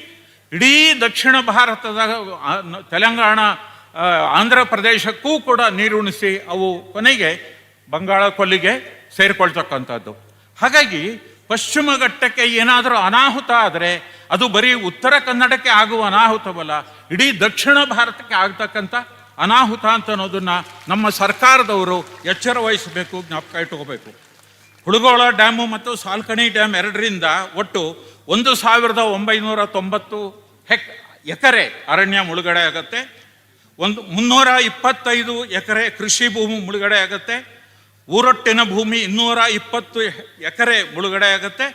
ಇಡೀ ದಕ್ಷಿಣ ಭಾರತದ ತೆಲಂಗಾಣ, ಆಂಧ್ರ ಪ್ರದೇಶಕ್ಕೂ ಕೂಡ ನೀರುಣಿಸಿ ಅವು ಕೊನೆಗೆ ಬಂಗಾಳ ಕೊಲ್ಲಿಗೆ ಸೇರಿಕೊಳ್ತಕ್ಕಂಥದ್ದು. ಹಾಗಾಗಿ ಪಶ್ಚಿಮ ಘಟ್ಟಕ್ಕೆ ಏನಾದರೂ ಅನಾಹುತ ಆದರೆ ಅದು ಬರೀ ಉತ್ತರ ಕನ್ನಡಕ್ಕೆ ಆಗುವ ಅನಾಹುತವಲ್ಲ, ಇಡೀ ದಕ್ಷಿಣ ಭಾರತಕ್ಕೆ ಆಗ್ತಕ್ಕಂಥ ಅನಾಹುತ ಅಂತ ಅನ್ನೋದನ್ನು ನಮ್ಮ ಸರ್ಕಾರದವರು ಎಚ್ಚರ ವಹಿಸಬೇಕು, ಜ್ಞಾಪಕ ಇಟ್ಕೋಬೇಕು. ಹುಡುಗೋಳ ಡ್ಯಾಮು ಮತ್ತು ಸಾಲ್ಕಣಿ ಡ್ಯಾಮ್ ಎರಡರಿಂದ ಒಟ್ಟು 1990 ಎಕರೆ ಅರಣ್ಯ ಮುಳುಗಡೆ ಆಗುತ್ತೆ. 325 ಎಕರೆ ಕೃಷಿ ಭೂಮಿ ಮುಳುಗಡೆ ಆಗುತ್ತೆ. ಊರೊಟ್ಟಿನ ಭೂಮಿ 220 ಎಕರೆ ಮುಳುಗಡೆ ಆಗುತ್ತೆ.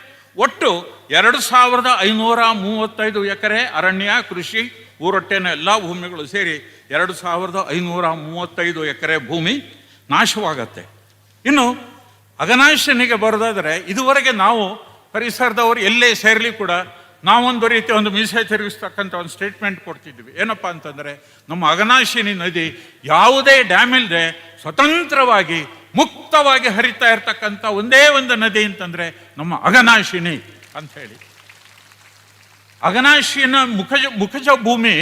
ಒಟ್ಟು 2535 ಎಕರೆ ಅರಣ್ಯ, ಕೃಷಿ, ಊರೊಟ್ಟಿನ ಎಲ್ಲ ಭೂಮಿಗಳು ಸೇರಿ 2535 ಎಕರೆ ಭೂಮಿ ನಾಶವಾಗತ್ತೆ. ಇನ್ನು ಅಘನಾಶನಿಗೆ ಬರೋದಾದರೆ, ಇದುವರೆಗೆ ನಾವು ಪರಿಸರದವರು ಎಲ್ಲೇ ಸೇರಲಿ ಕೂಡ ನಾವೊಂದು ರೀತಿ ಒಂದು ಮೀಸೆ ತಿರುಗಿಸ್ತಕ್ಕಂಥ ಒಂದು ಸ್ಟೇಟ್ಮೆಂಟ್ ಕೊಡ್ತಿದ್ವಿ. ಏನಪ್ಪ ಅಂತಂದರೆ, ನಮ್ಮ ಅಘನಾಶಿನಿ ನದಿ ಯಾವುದೇ ಡ್ಯಾಮ್ ಇಲ್ಲದೆ ಸ್ವತಂತ್ರವಾಗಿ ಮುಕ್ತವಾಗಿ ಹರಿತಾ ಇರ್ತಕ್ಕಂಥ ಒಂದೇ ಒಂದು ನದಿ ಅಂತಂದರೆ ನಮ್ಮ ಅಘನಾಶಿನಿ ಅಂಥೇಳಿ. ಅಘನಾಶಿನ ಮುಖಜ ಭೂಮಿ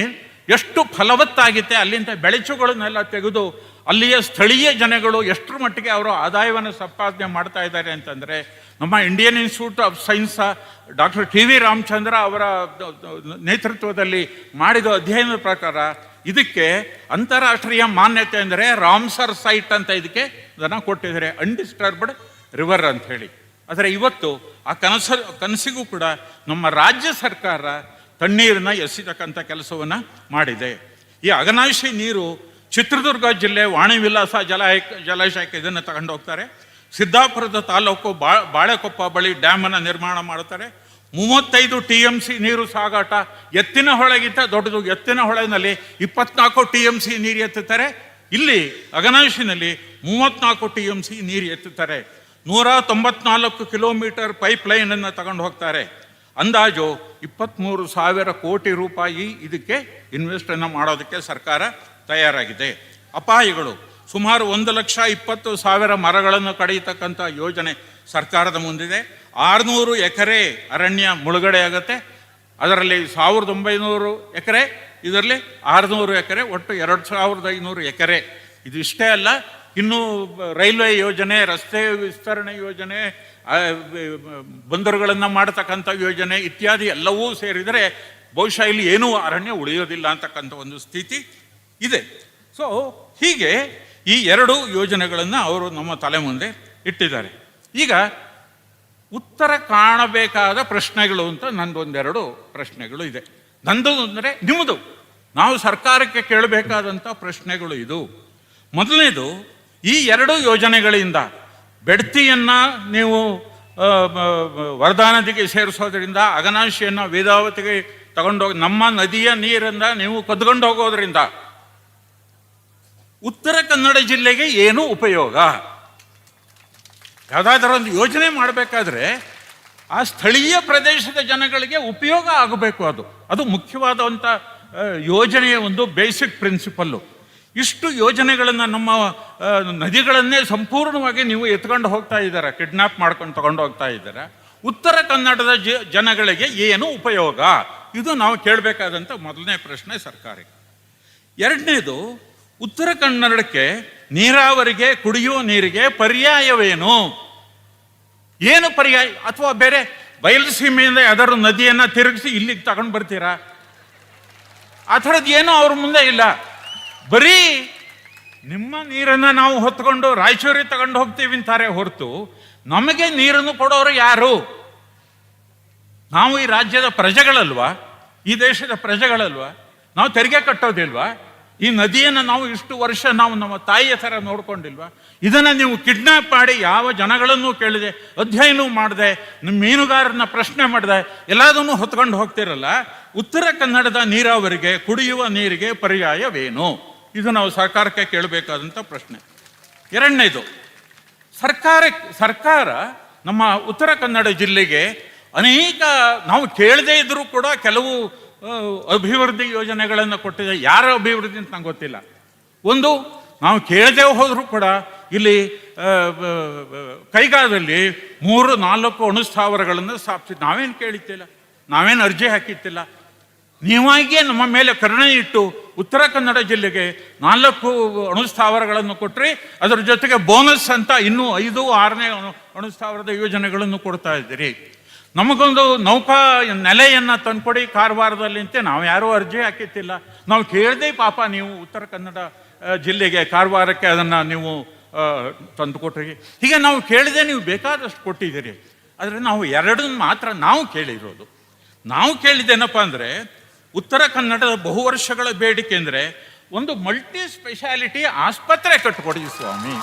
ಎಷ್ಟು ಫಲವತ್ತಾಗಿದೆ, ಅಲ್ಲಿಂದ ಬೆಳೆಚುಗಳನ್ನೆಲ್ಲ ತೆಗೆದು ಅಲ್ಲಿಯ ಸ್ಥಳೀಯ ಜನಗಳು ಎಷ್ಟರ ಮಟ್ಟಿಗೆ ಅವರು ಆದಾಯವನ್ನು ಸಂಪಾದನೆ ಮಾಡ್ತಾ ಇದ್ದಾರೆ ಅಂತಂದರೆ, ನಮ್ಮ Indian institute of science doctor TV. Ramachandra ಅವರ ನೇತೃತ್ವದಲ್ಲಿ ಮಾಡಿದ ಅಧ್ಯಯನದ ಪ್ರಕಾರ ಇದಕ್ಕೆ ಅಂತಾರಾಷ್ಟ್ರೀಯ ಮಾನ್ಯತೆ ಅಂದರೆ ರಾಮ್ಸರ್ ಸೈಟ್ ಅಂತ ಇದಕ್ಕೆ ಅದನ್ನು ಕೊಟ್ಟಿದ್ದಾರೆ, ಅನ್ಡಿಸ್ಟರ್ಬ್ಡ್ ರಿವರ್ ಅಂತ ಹೇಳಿ. ಆದರೆ ಇವತ್ತು ಆ ಕನಸಿಗೂ ಕೂಡ ನಮ್ಮ ರಾಜ್ಯ ಸರ್ಕಾರ ತಣ್ಣೀರನ್ನ ಎಸೆತಕ್ಕಂಥ ಕೆಲಸವನ್ನು ಮಾಡಿದೆ. ಈ ಅಘನಾಶಿ ನೀರು ಚಿತ್ರದುರ್ಗ ಜಿಲ್ಲೆ ವಾಣಿವಿಲಾಸ ಜಲಾಶಯಕ್ಕೆ ಇದನ್ನು ತಗೊಂಡು ಹೋಗ್ತಾರೆ. ಸಿದ್ದಾಪುರದ ತಾಲೂಕು ಬಾಳೆಕೊಪ್ಪ ಬಳಿ ಡ್ಯಾಮನ್ನು ನಿರ್ಮಾಣ ಮಾಡ್ತಾರೆ. 35 TMC ನೀರು ಸಾಗಾಟ, ಎತ್ತಿನ ಹೊಳೆಗಿಂತ ದೊಡ್ಡದು. ಎತ್ತಿನ ಹೊಳೆನಲ್ಲಿ 24 TMC ನೀರು ಎತ್ತುತ್ತಾರೆ. ಇಲ್ಲಿ ಅಘನಾಶಿನಲ್ಲಿ 34 TMC ನೀರು ಎತ್ತುತ್ತಾರೆ. 194 ಕಿಲೋಮೀಟರ್ ಪೈಪ್ ಲೈನನ್ನು ತಗೊಂಡು ಹೋಗ್ತಾರೆ. ಅಂದಾಜು 23,000 ಕೋಟಿ ರೂಪಾಯಿ ಇದಕ್ಕೆ ಇನ್ವೆಸ್ಟನ್ನು ಮಾಡೋದಕ್ಕೆ ಸರ್ಕಾರ ತಯಾರಾಗಿದೆ. ಅಪಾಯಗಳು: ಸುಮಾರು 1,20,000 ಮರಗಳನ್ನು ಕಡಿಯತಕ್ಕಂಥ ಯೋಜನೆ ಸರ್ಕಾರದ ಮುಂದಿದೆ. 600 ಎಕರೆ ಅರಣ್ಯ ಮುಳುಗಡೆ ಆಗುತ್ತೆ. ಅದರಲ್ಲಿ 1,900 ಎಕರೆ, ಇದರಲ್ಲಿ 600 ಎಕರೆ, ಒಟ್ಟು 2,500 ಎಕರೆ. ಇದಿಷ್ಟೇ ಅಲ್ಲ, ಇನ್ನು ರೈಲ್ವೆ ಯೋಜನೆ, ರಸ್ತೆ ವಿಸ್ತರಣೆ ಯೋಜನೆ, ಬಂದರುಗಳನ್ನು ಮಾಡತಕ್ಕಂಥ ಯೋಜನೆ ಇತ್ಯಾದಿ ಎಲ್ಲವೂ ಸೇರಿದರೆ ಬಹುಶಃ ಇಲ್ಲಿ ಏನೂ ಅರಣ್ಯ ಉಳಿಯೋದಿಲ್ಲ ಅಂತಕ್ಕಂಥ ಒಂದು ಸ್ಥಿತಿ ಇದೆ. ಸೊ ಹೀಗೆ ಈ 2 ಯೋಜನೆಗಳನ್ನು ಅವರು ನಮ್ಮ ತಲೆ ಮುಂದೆ ಇಟ್ಟಿದ್ದಾರೆ. ಈಗ ಉತ್ತರ ಕಾಣಬೇಕಾದ ಪ್ರಶ್ನೆಗಳು ಅಂತ ನಂದೊಂದೆರಡು ಪ್ರಶ್ನೆಗಳು ಇದೆ. ನಂದು ಅಂದರೆ ನಿಮ್ಮದು, ನಾವು ಸರ್ಕಾರಕ್ಕೆ ಕೇಳಬೇಕಾದಂಥ ಪ್ರಶ್ನೆಗಳು ಇದು. ಮೊದಲನೇದು, ಈ 2 ಯೋಜನೆಗಳಿಂದ ಬೆಡ್ತಿಯನ್ನು ನೀವು ವರದಾ ನದಿಗೆ ಸೇರಿಸೋದ್ರಿಂದ, ಅಘನಾಶಿಯನ್ನು ವೇದಾವತಿಗೆ ತಗೊಂಡೋಗಿ ನಮ್ಮ ನದಿಯ ನೀರಿಂದ ನೀವು ಕದ್ಕೊಂಡು ಹೋಗೋದ್ರಿಂದ ಉತ್ತರ ಕನ್ನಡ ಜಿಲ್ಲೆಗೆ ಏನು ಉಪಯೋಗ? ಯಾವುದಾದ್ರೂ ಒಂದು ಯೋಜನೆ ಮಾಡಬೇಕಾದ್ರೆ ಆ ಸ್ಥಳೀಯ ಪ್ರದೇಶದ ಜನಗಳಿಗೆ ಉಪಯೋಗ ಆಗಬೇಕು. ಅದು ಮುಖ್ಯವಾದಂಥ ಯೋಜನೆಯ ಒಂದು ಬೇಸಿಕ್ ಪ್ರಿನ್ಸಿಪಲ್ಲು. ಇಷ್ಟು ಯೋಜನೆಗಳನ್ನು, ನಮ್ಮ ನದಿಗಳನ್ನೇ ಸಂಪೂರ್ಣವಾಗಿ ನೀವು ಎತ್ಕೊಂಡು ಹೋಗ್ತಾ ಇದ್ದಾರೆ, ಕಿಡ್ನಾಪ್ ಮಾಡ್ಕೊಂಡು ತಗೊಂಡು ಹೋಗ್ತಾ ಇದ್ದಾರೆ. ಉತ್ತರ ಕನ್ನಡದ ಜನಗಳಿಗೆ ಏನು ಉಪಯೋಗ? ಇದು ನಾವು ಕೇಳಬೇಕಾದಂಥ ಮೊದಲನೇ ಪ್ರಶ್ನೆ ಸರ್ಕಾರಕ್ಕೆ. ಎರಡನೇದು, ಉತ್ತರ ಕನ್ನಡಕ್ಕೆ ನೀರಾವರಿಗೆ, ಕುಡಿಯುವ ನೀರಿಗೆ ಪರ್ಯಾಯವೇನು? ಏನು ಪರ್ಯಾಯ? ಅಥವಾ ಬೇರೆ ಬಯಲುಸೀಮೆಯಿಂದ ಯಾವ್ದಾದ್ರು ನದಿಯನ್ನು ತಿರುಗಿಸಿ ಇಲ್ಲಿಗೆ ತಗೊಂಡು ಬರ್ತೀರಾ? ಆ ಥರದ್ದು ಏನೂ ಅವ್ರ ಮುಂದೆ ಇಲ್ಲ. ಬರೀ ನಿಮ್ಮ ನೀರನ್ನು ನಾವು ಹೊತ್ಕೊಂಡು ರಾಯಚೂರಿಗೆ ತಗೊಂಡು ಹೋಗ್ತೀವಿ ಅಂತಾರೆ ಹೊರತು ನಮಗೆ ನೀರನ್ನು ಕೊಡೋರು ಯಾರು? ನಾವು ಈ ರಾಜ್ಯದ ಪ್ರಜೆಗಳಲ್ವಾ? ಈ ದೇಶದ ಪ್ರಜೆಗಳಲ್ವಾ? ನಾವು ತೆರಿಗೆ ಕಟ್ಟೋದಿಲ್ವಾ? ಈ ನದಿಯನ್ನು ನಾವು ಇಷ್ಟು ವರ್ಷ ನಾವು ನಮ್ಮ ತಾಯಿಯ ಥರ ನೋಡ್ಕೊಂಡಿಲ್ವಾ? ಇದನ್ನು ನೀವು ಕಿಡ್ನಾಪ್ ಮಾಡಿ ಯಾವ ಜನಗಳನ್ನು ಕೇಳಿದೆ, ಅಧ್ಯಯನ ಮಾಡದೆ, ನಿಮ್ಮ ಮೀನುಗಾರರನ್ನ ಪ್ರಶ್ನೆ ಮಾಡಿದೆ, ಎಲ್ಲದನ್ನು ಹೊತ್ಕೊಂಡು ಹೋಗ್ತಿರಲ್ಲ. ಉತ್ತರ ಕನ್ನಡದ ನೀರಾವರಿಗೆ, ಕುಡಿಯುವ ನೀರಿಗೆ ಪರ್ಯಾಯವೇನು? ಇದು ನಾವು ಸರ್ಕಾರಕ್ಕೆ ಕೇಳಬೇಕಾದಂಥ ಪ್ರಶ್ನೆ. ಎರಡನೇದು, ಸರ್ಕಾರ ನಮ್ಮ ಉತ್ತರ ಕನ್ನಡ ಜಿಲ್ಲೆಗೆ ಅನೇಕ, ನಾವು ಕೇಳದೇ ಇದ್ದರೂ ಕೂಡ ಕೆಲವು ಅಭಿವೃದ್ಧಿ ಯೋಜನೆಗಳನ್ನು ಕೊಟ್ಟಿದೆ. ಯಾರ ಅಭಿವೃದ್ಧಿ ಅಂತ ನಂಗೆ ಗೊತ್ತಿಲ್ಲ. ಒಂದು, ನಾವು ಕೇಳದೆ ಹೋದರೂ ಕೂಡ ಇಲ್ಲಿ ಕೈಗಾದಲ್ಲಿ 3-4 ಅಣುಸ್ಥಾವರಗಳನ್ನು ಸ್ಥಾಪಿಸಿ ನಾವೇನು ಕೇಳಿತ್ತಿಲ್ಲ, ನಾವೇನು ಅರ್ಜಿ ಹಾಕಿತ್ತಿಲ್ಲ. ನೀವಾಗಿಯೇ ನಮ್ಮ ಮೇಲೆ ಕರುಣೆ ಇಟ್ಟು ಉತ್ತರ ಕನ್ನಡ ಜಿಲ್ಲೆಗೆ 4 ಅಣುಸ್ಥಾವರಗಳನ್ನು ಕೊಟ್ಟರೆ ಅದರ ಜೊತೆಗೆ ಬೋನಸ್ ಅಂತ ಇನ್ನೂ 5-6ನೇ ಅಣುಸ್ಥಾವರದ ಯೋಜನೆಗಳನ್ನು ಕೊಡ್ತಾ ಇದ್ದೀರಿ. ನಮಗೊಂದು ನೌಕಾ ನೆಲೆಯನ್ನು ತಂದುಕೊಡಿ ಕಾರವಾರದಲ್ಲಿ ಅಂತ ನಾವು ಯಾರೂ ಅರ್ಜಿ ಹಾಕಿತ್ತಿಲ್ಲ. ನಾವು ಕೇಳಿದೆ ಪಾಪ ನೀವು ಉತ್ತರ ಕನ್ನಡ ಜಿಲ್ಲೆಗೆ ಕಾರವಾರಕ್ಕೆ ಅದನ್ನು ನೀವು ತಂದುಕೊಟ್ರಿ. ಹೀಗೆ ನಾವು ಕೇಳಿದೆ, ನೀವು ಬೇಕಾದಷ್ಟು ಕೊಟ್ಟಿದ್ದೀರಿ. ಆದರೆ ನಾವು 2 ಮಾತ್ರ ನಾವು ಕೇಳಿರೋದು. ನಾವು ಕೇಳಿದ್ದೇನಪ್ಪ ಅಂದರೆ ಉತ್ತರ ಕನ್ನಡದ ಬಹುವರ್ಷಗಳ ಬೇಡಿಕೆ ಅಂದರೆ ಒಂದು ಮಲ್ಟಿ ಸ್ಪೆಷಾಲಿಟಿ ಆಸ್ಪತ್ರೆ ಕಟ್ಟಿಕೊಡಿ ಸ್ವಾಮಿ.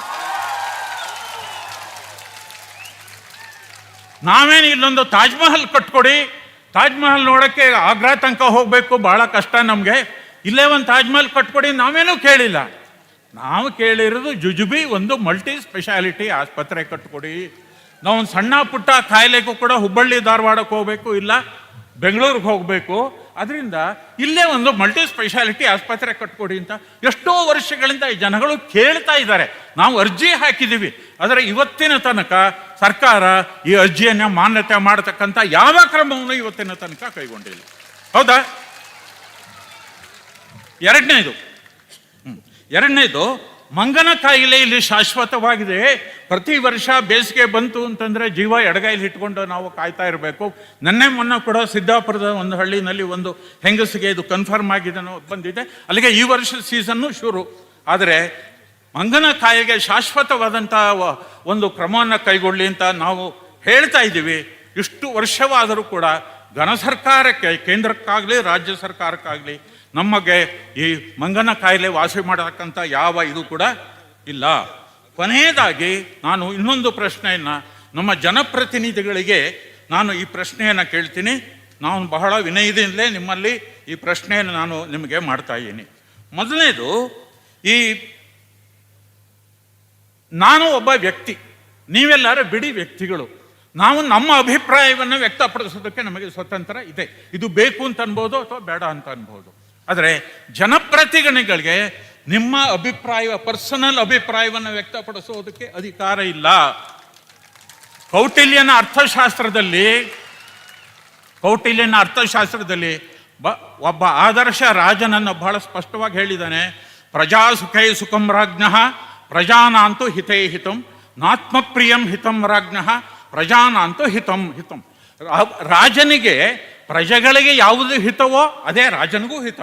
ನಾವೇನು ಇಲ್ಲೊಂದು ತಾಜ್ ಮಹಲ್ ಕಟ್ಕೊಡಿ, ತಾಜ್ ಮಹಲ್ ನೋಡೋಕ್ಕೆ ಆಗ್ರಾ ತನಕ ಹೋಗಬೇಕು, ಭಾಳ ಕಷ್ಟ ನಮಗೆ. ಇಲ್ಲೇ ಒಂದು ತಾಜ್ ಮಹಲ್ ಕಟ್ಕೊಡಿ ನಾವೇನೂ ಕೇಳಿಲ್ಲ. ನಾವು ಕೇಳಿರೋದು ಜುಜುಬಿ ಒಂದು ಮಲ್ಟಿ ಸ್ಪೆಷಾಲಿಟಿ ಆಸ್ಪತ್ರೆ ಕಟ್ಕೊಡಿ. ನಾವು ಒಂದು ಸಣ್ಣ ಪುಟ್ಟ ಕಾಯಿಲೆಗೂ ಕೂಡ ಹುಬ್ಬಳ್ಳಿ ಧಾರವಾಡಕ್ಕೆ ಹೋಗಬೇಕು, ಇಲ್ಲ ಬೆಂಗಳೂರಿಗೆ ಹೋಗಬೇಕು. ಅದರಿಂದ ಇಲ್ಲೇ ಒಂದು ಮಲ್ಟಿ ಸ್ಪೆಷಾಲಿಟಿ ಆಸ್ಪತ್ರೆ ಕಟ್ಕೊಡಿ ಅಂತ ಎಷ್ಟೋ ವರ್ಷಗಳಿಂದ ಈ ಜನಗಳು ಕೇಳ್ತಾ ಇದ್ದಾರೆ. ನಾವು ಅರ್ಜಿ ಹಾಕಿದ್ದೀವಿ, ಆದರೆ ಇವತ್ತಿನ ತನಕ ಸರ್ಕಾರ ಈ ಅರ್ಜಿಯನ್ನು ಮಾನ್ಯತೆ ಮಾಡತಕ್ಕಂಥ ಯಾವ ಕ್ರಮವನ್ನು ಇವತ್ತಿನ ತನಕ ಕೈಗೊಂಡಿಲ್ಲ. ಹೌದಾ? ಎರಡನೇದು ಮಂಗನ ಕಾಯಿಲೆ ಇಲ್ಲಿ ಶಾಶ್ವತವಾಗಿದೆ. ಪ್ರತಿ ವರ್ಷ ಬೇಸಿಗೆ ಬಂತು ಅಂತಂದರೆ ಜೀವ ಎಡಗೈಲಿ ಇಟ್ಕೊಂಡು ನಾವು ಕಾಯ್ತಾ ಇರಬೇಕು. ಮೊನ್ನೆ ಕೂಡ ಸಿದ್ದಾಪುರದ ಒಂದು ಹಳ್ಳಿನಲ್ಲಿ ಒಂದು ಹೆಂಗಸಿಗೆ ಇದು ಕನ್ಫರ್ಮ್ ಆಗಿದೆ ಬಂದಿದೆ. ಅಲ್ಲಿಗೆ ಈ ವರ್ಷದ ಸೀಸನ್ನು ಶುರು. ಆದರೆ ಮಂಗನ ಕಾಯಿಲೆಗೆ ಶಾಶ್ವತವಾದಂಥ ಒಂದು ಕ್ರಮವನ್ನು ಕೈಗೊಳ್ಳಿ ಅಂತ ನಾವು ಹೇಳ್ತಾ ಇದ್ದೀವಿ. ಇಷ್ಟು ವರ್ಷವಾದರೂ ಕೂಡ ಘನ ಸರ್ಕಾರಕ್ಕೆ, ಕೇಂದ್ರಕ್ಕಾಗಲಿ ರಾಜ್ಯ ಸರ್ಕಾರಕ್ಕಾಗಲಿ ನಮಗೆ ಈ ಮಂಗನ ಕಾಯಿಲೆ ವಾಸಿ ಮಾಡತಕ್ಕಂಥ ಯಾವ ಇದು ಕೂಡ ಇಲ್ಲ. ಕೊನೆಯದಾಗಿ ನಾನು ಇನ್ನೊಂದು ಪ್ರಶ್ನೆಯನ್ನು ನಮ್ಮ ಜನಪ್ರತಿನಿಧಿಗಳಿಗೆ ನಾನು ಈ ಪ್ರಶ್ನೆಯನ್ನು ಕೇಳ್ತೀನಿ. ನಾನು ಬಹಳ ವಿನಯದಿಂದಲೇ ನಿಮ್ಮಲ್ಲಿ ಈ ಪ್ರಶ್ನೆಯನ್ನು ನಾನು ನಿಮಗೆ ಮಾಡ್ತಾ ಇದ್ದೀನಿ. ಮೊದಲನೇದು, ನಾನು ಒಬ್ಬ ವ್ಯಕ್ತಿ, ನೀವೆಲ್ಲರೂ ಬಿಡಿ ವ್ಯಕ್ತಿಗಳು. ನಾವು ನಮ್ಮ ಅಭಿಪ್ರಾಯವನ್ನು ವ್ಯಕ್ತಪಡಿಸೋದಕ್ಕೆ ನಮಗೆ ಸ್ವತಂತ್ರ ಇದೆ. ಇದು ಬೇಕು ಅಂತ ಅನ್ಬೋದು ಅಥವಾ ಬೇಡ ಅಂತ ಅನ್ಬೋದು. ಆದರೆ ಜನಪ್ರತಿನಿಧಿಗಳಿಗೆ ನಿಮ್ಮ ಪರ್ಸನಲ್ ಅಭಿಪ್ರಾಯವನ್ನು ವ್ಯಕ್ತಪಡಿಸೋದಕ್ಕೆ ಅಧಿಕಾರ ಇಲ್ಲ. ಕೌಟಿಲ್ಯನ ಅರ್ಥಶಾಸ್ತ್ರದಲ್ಲಿ ಒಬ್ಬ ಆದರ್ಶ ರಾಜನನ್ನು ಬಹಳ ಸ್ಪಷ್ಟವಾಗಿ ಹೇಳಿದ್ದಾನೆ. ಪ್ರಜಾ ಸುಖೈ ಸುಖಂ ರಾಜ್ಞಃ ಪ್ರಜಾನಾಂತು ಹಿತೈ ಹಿತಂ ನಾತ್ಮಪ್ರಿಯಂ ಹಿತಂ ರಾಜ್ಞಃ ಪ್ರಜಾನಾಂತು ಹಿತಂ ಹಿತಂ. ರಾಜನಿಗೆ ಪ್ರಜೆಗಳಿಗೆ ಯಾವುದು ಹಿತವೋ ಅದೇ ರಾಜನಿಗೂ ಹಿತ,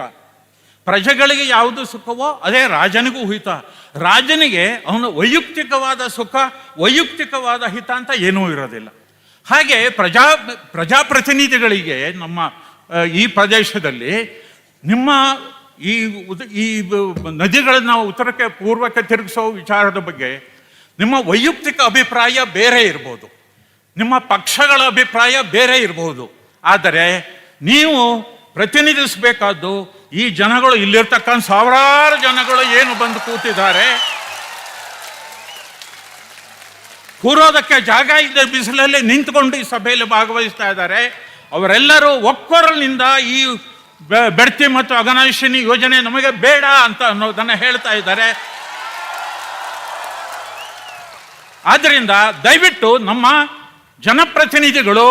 ಪ್ರಜೆಗಳಿಗೆ ಯಾವುದು ಸುಖವೋ ಅದೇ ರಾಜನಿಗೂ ಹಿತ. ರಾಜನಿಗೆ ಅವನ ವೈಯಕ್ತಿಕವಾದ ಸುಖ, ವೈಯಕ್ತಿಕವಾದ ಹಿತ ಅಂತ ಏನೂ ಇರೋದಿಲ್ಲ. ಹಾಗೆ ಪ್ರಜಾಪ್ರತಿನಿಧಿಗಳಿಗೆ ನಮ್ಮ ಈ ಪ್ರದೇಶದಲ್ಲಿ ನಿಮ್ಮ ಈ ನದಿಗಳನ್ನು ಉತ್ತರಕ್ಕೆ ಪೂರ್ವಕ್ಕೆ ತಿರುಗಿಸೋ ವಿಚಾರದ ಬಗ್ಗೆ ನಿಮ್ಮ ವೈಯಕ್ತಿಕ ಅಭಿಪ್ರಾಯ ಬೇರೆ ಇರ್ಬೋದು, ನಿಮ್ಮ ಪಕ್ಷಗಳ ಅಭಿಪ್ರಾಯ ಬೇರೆ ಇರಬಹುದು. ಆದರೆ ನೀವು ಪ್ರತಿನಿಧಿಸಬೇಕಾದ್ದು ಈ ಜನಗಳು, ಇಲ್ಲಿರ್ತಕ್ಕಂಥ ಸಾವಿರಾರು ಜನಗಳು ಏನು ಬಂದು ಕೂತಿದ್ದಾರೆ, ಕೂರೋದಕ್ಕೆ ಜಾಗ ಇಲ್ಲದೆ ಬಿಸಿಲಲ್ಲಿ ನಿಂತ್ಕೊಂಡು ಈ ಸಭೆಯಲ್ಲಿ ಭಾಗವಹಿಸ್ತಾ ಇದ್ದಾರೆ. ಅವರೆಲ್ಲರೂ ಒಕ್ಕೊರಲಿನಿಂದ ಈ ಬೆಡ್ತಿ ಮತ್ತು ಅಘನಾಶಿನಿ ಯೋಜನೆ ನಮಗೆ ಬೇಡ ಅಂತ ಅನ್ನೋದನ್ನು ಹೇಳ್ತಾ ಇದ್ದಾರೆ. ಆದ್ದರಿಂದ ದಯವಿಟ್ಟು ನಮ್ಮ ಜನಪ್ರತಿನಿಧಿಗಳು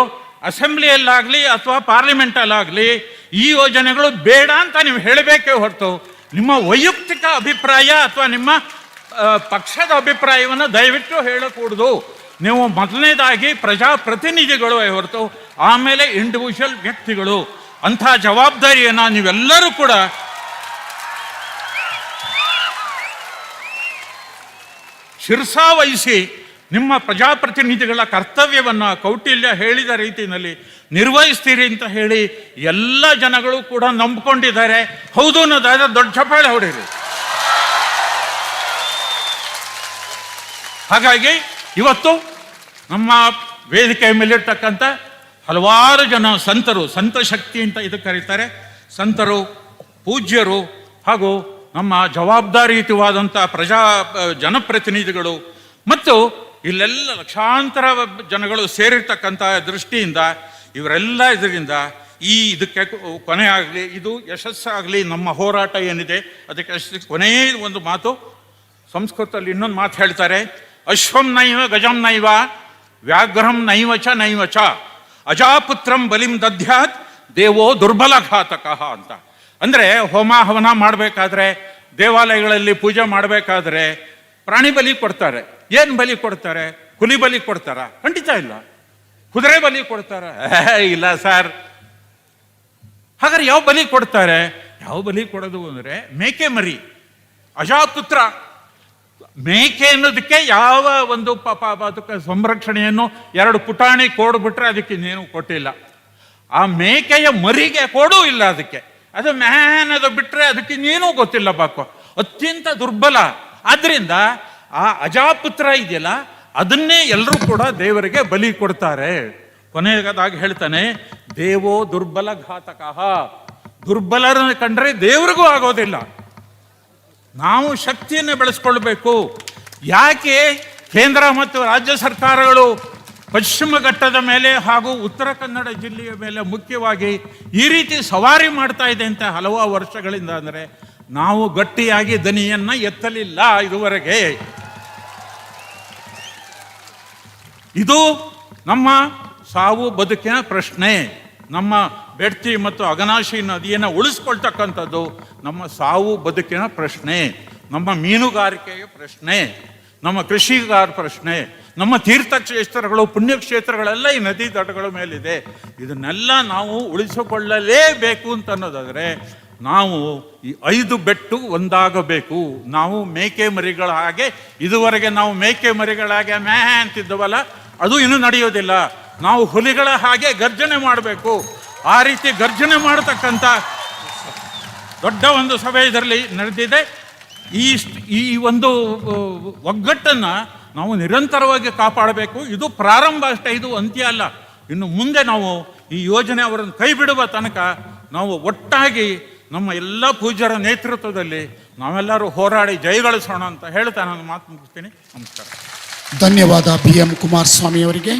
ಅಸೆಂಬ್ಲಿಯಲ್ಲಾಗಲಿ ಅಥವಾ ಪಾರ್ಲಿಮೆಂಟಲ್ಲಾಗಲಿ ಈ ಯೋಜನೆಗಳು ಬೇಡ ಅಂತ ನೀವು ಹೇಳಬೇಕೇ ಹೊರತು ನಿಮ್ಮ ವೈಯಕ್ತಿಕ ಅಭಿಪ್ರಾಯ ಅಥವಾ ನಿಮ್ಮ ಪಕ್ಷದ ಅಭಿಪ್ರಾಯವನ್ನು ದಯವಿಟ್ಟು ಹೇಳಕೂಡದು. ನೀವು ಮೊದಲನೇದಾಗಿ ಪ್ರಜಾಪ್ರತಿನಿಧಿಗಳು ಹೊರತು ಆಮೇಲೆ ಇಂಡಿವಿಜುವಲ್ ವ್ಯಕ್ತಿಗಳು. ಅಂಥ ಜವಾಬ್ದಾರಿಯನ್ನು ನೀವೆಲ್ಲರೂ ಕೂಡ ಶಿರಸಾವಹಿಸಿ ನಿಮ್ಮ ಪ್ರಜಾಪ್ರತಿನಿಧಿಗಳ ಕರ್ತವ್ಯವನ್ನು ಕೌಟಿಲ್ಯ ಹೇಳಿದ ರೀತಿಯಲ್ಲಿ ನಿರ್ವಹಿಸ್ತೀರಿ ಅಂತ ಹೇಳಿ ಎಲ್ಲ ಜನಗಳು ಕೂಡ ನಂಬಿಕೊಂಡಿದ್ದಾರೆ. ಹೌದು ಅನ್ನೋದಾದ್ರೆ ದೊಡ್ಡ ಚಪ್ಪಾಳೆ ಹೊಡೀರಿ. ಹಾಗಾಗಿ ಇವತ್ತು ನಮ್ಮ ವೇದಿಕೆಯ ಮೇಲಿರ್ತಕ್ಕಂಥ ಹಲವಾರು ಜನ ಸಂತರು, ಸಂತ ಶಕ್ತಿ ಅಂತ ಇದಕ್ಕೆ ಕರೀತಾರೆ, ಸಂತರು, ಪೂಜ್ಯರು ಹಾಗೂ ನಮ್ಮ ಜವಾಬ್ದಾರಿಯುತವಾದಂಥ ಜನಪ್ರತಿನಿಧಿಗಳು ಮತ್ತು ಇಲ್ಲೆಲ್ಲ ಲಕ್ಷಾಂತರ ಜನಗಳು ಸೇರಿರ್ತಕ್ಕಂಥ ದೃಷ್ಟಿಯಿಂದ ಇವರೆಲ್ಲ ಇದರಿಂದ ಇದಕ್ಕೆ ಕೊನೆ ಆಗಲಿ, ಇದು ಯಶಸ್ಸಾಗಲಿ. ನಮ್ಮ ಹೋರಾಟ ಏನಿದೆ ಅದಕ್ಕೆ ಕೊನೆಯ ಒಂದು ಮಾತು, ಸಂಸ್ಕೃತದಲ್ಲಿ ಇನ್ನೊಂದು ಮಾತು ಹೇಳ್ತಾರೆ, ಅಶ್ವಂ ನೈವ ಗಜಂ ನೈವ ವ್ಯಾಘ್ರಂ ನೈವಚ ನೈವಚ ಅಜಾಪುತ್ರಂ ಬಲಿಂ ದದ್ಯಾತ್ ದೇವೋ ದುರ್ಬಲ ಘಾತಕ ಅಂತ. ಅಂದರೆ ಹೋಮ ಹವನ ಮಾಡಬೇಕಾದ್ರೆ, ದೇವಾಲಯಗಳಲ್ಲಿ ಪೂಜೆ ಮಾಡಬೇಕಾದ್ರೆ ಪ್ರಾಣಿ ಬಲಿ ಕೊಡ್ತಾರೆ. ಏನು ಬಲಿ ಕೊಡ್ತಾರೆ? ಹುಲಿ ಬಲಿ ಕೊಡ್ತಾರ? ಖಂಡಿತ ಇಲ್ಲ. ಕುದುರೆ ಬಲಿ ಕೊಡ್ತಾರ? ಇಲ್ಲ ಸರ್. ಹಾಗಾದ್ರೆ ಯಾವ ಬಲಿ ಕೊಡ್ತಾರೆ? ಯಾವ ಬಲಿ ಕೊಡೋದು ಅಂದರೆ ಮೇಕೆ ಮರಿ, ಅಜಾಪುತ್ರ. ಮೇಕೆ ಅನ್ನೋದಕ್ಕೆ ಯಾವ ಒಂದು ಅದಕ್ಕೆ ಸಂರಕ್ಷಣೆಯನ್ನು 2 ಪುಟಾಣಿ ಕೊಡ್ಬಿಟ್ರೆ ಅದಕ್ಕೆ ಇನ್ನೇನು ಕೊಟ್ಟಿಲ್ಲ. ಆ ಮೇಕೆಯ ಮರಿಗೆ ಕೊಡೂ ಇಲ್ಲ ಅದಕ್ಕೆ. ಅದು ಮ್ಯಾನ್ ಅದು ಬಿಟ್ಟರೆ ಅದಕ್ಕೆ ಇನ್ನೇನೂ ಗೊತ್ತಿಲ್ಲ ಪಾಪ. ಅತ್ಯಂತ ದುರ್ಬಲ. ಆದ್ರಿಂದ ಆ ಅಜಾಪುತ್ರ ಇದೆಯಲ್ಲ, ಅದನ್ನೇ ಎಲ್ಲರೂ ಕೂಡ ದೇವರಿಗೆ ಬಲಿ ಕೊಡ್ತಾರೆ. ಕೊನೆಯದಾಗಿ ಹೇಳ್ತಾನೆ, ದೇವೋ ದುರ್ಬಲ ಘಾತಕ. ದುರ್ಬಲರನ್ನು ಕಂಡ್ರೆ ದೇವರಿಗೂ ಆಗೋದಿಲ್ಲ. ನಾವು ಶಕ್ತಿಯನ್ನು ಬೆಳೆಸ್ಕೊಳ್ಬೇಕು. ಯಾಕೆ ಕೇಂದ್ರ ಮತ್ತು ರಾಜ್ಯ ಸರ್ಕಾರಗಳು ಪಶ್ಚಿಮ ಘಟ್ಟದ ಮೇಲೆ ಹಾಗೂ ಉತ್ತರ ಕನ್ನಡ ಜಿಲ್ಲೆಯ ಮೇಲೆ ಮುಖ್ಯವಾಗಿ ಈ ರೀತಿ ಸವಾರಿ ಮಾಡ್ತಾ ಇದೆ ಅಂತ ಹಲವಾರು ವರ್ಷಗಳಿಂದ ಅಂದರೆ, ನಾವು ಗಟ್ಟಿಯಾಗಿ ದನಿಯನ್ನ ಎತ್ತಲಿಲ್ಲ ಇದುವರೆಗೆ. ಇದು ನಮ್ಮ ಸಾವು ಬದುಕಿನ ಪ್ರಶ್ನೆ. ನಮ್ಮ ಬೆಡ್ತಿ ಮತ್ತು ಅಘನಾಶಿ ನದಿಯನ್ನು ಉಳಿಸ್ಕೊಳ್ತಕ್ಕಂಥದ್ದು ನಮ್ಮ ಸಾವು ಬದುಕಿನ ಪ್ರಶ್ನೆ, ನಮ್ಮ ಮೀನುಗಾರಿಕೆಯ ಪ್ರಶ್ನೆ, ನಮ್ಮ ಕೃಷಿಗಾರ ಪ್ರಶ್ನೆ, ನಮ್ಮ ತೀರ್ಥಕ್ಷೇತ್ರಗಳು ಪುಣ್ಯಕ್ಷೇತ್ರಗಳೆಲ್ಲ ಈ ನದಿ ದಡಗಳ ಮೇಲಿದೆ. ಇದನ್ನೆಲ್ಲ ನಾವು ಉಳಿಸಿಕೊಳ್ಳಲೇಬೇಕು ಅಂತ ಅನ್ನೋದಾದರೆ ನಾವು ಈ 5 ಬೆಟ್ಟು ಒಂದಾಗಬೇಕು. ನಾವು ಮೇಕೆ ಮರಿಗಳ ಹಾಗೆ, ಇದುವರೆಗೆ ನಾವು ಮೇಕೆ ಮರಿಗಳಾಗೆ ಮ್ಯಾ ಅಂತಿದ್ದವಲ್ಲ, ಅದು ಇನ್ನೂ ನಡೆಯೋದಿಲ್ಲ. ನಾವು ಹುಲಿಗಳ ಹಾಗೆ ಗರ್ಜನೆ ಮಾಡಬೇಕು. ಆ ರೀತಿ ಗರ್ಜನೆ ಮಾಡತಕ್ಕಂಥ ದೊಡ್ಡ ಒಂದು ಸಭೆ ಇದರಲ್ಲಿ ನಡೆದಿದೆ. ಈ ಒಂದು ಒಗ್ಗಟ್ಟನ್ನು ನಾವು ನಿರಂತರವಾಗಿ ಕಾಪಾಡಬೇಕು. ಇದು ಪ್ರಾರಂಭ ಅಷ್ಟೇ, ಇದು ಅಂತ್ಯ ಅಲ್ಲ. ಇನ್ನು ಮುಂದೆ ನಾವು ಈ ಯೋಜನೆ ಅವರನ್ನು ಕೈ ಬಿಡುವ ತನಕ ನಾವು ಒಟ್ಟಾಗಿ ನಮ್ಮ ಎಲ್ಲ ಪೂಜ್ಯರ ನೇತೃತ್ವದಲ್ಲಿ ನಾವೆಲ್ಲರೂ ಹೋರಾಡಿ ಜಯಗಳಿಸೋಣ ಅಂತ ಹೇಳ್ತಾ ನಾನು ಮಾತು ಮುಗಿಸ್ತೀನಿ. ನಮಸ್ಕಾರ. ಧನ್ಯವಾದ BM ಕುಮಾರಸ್ವಾಮಿ ಅವರಿಗೆ.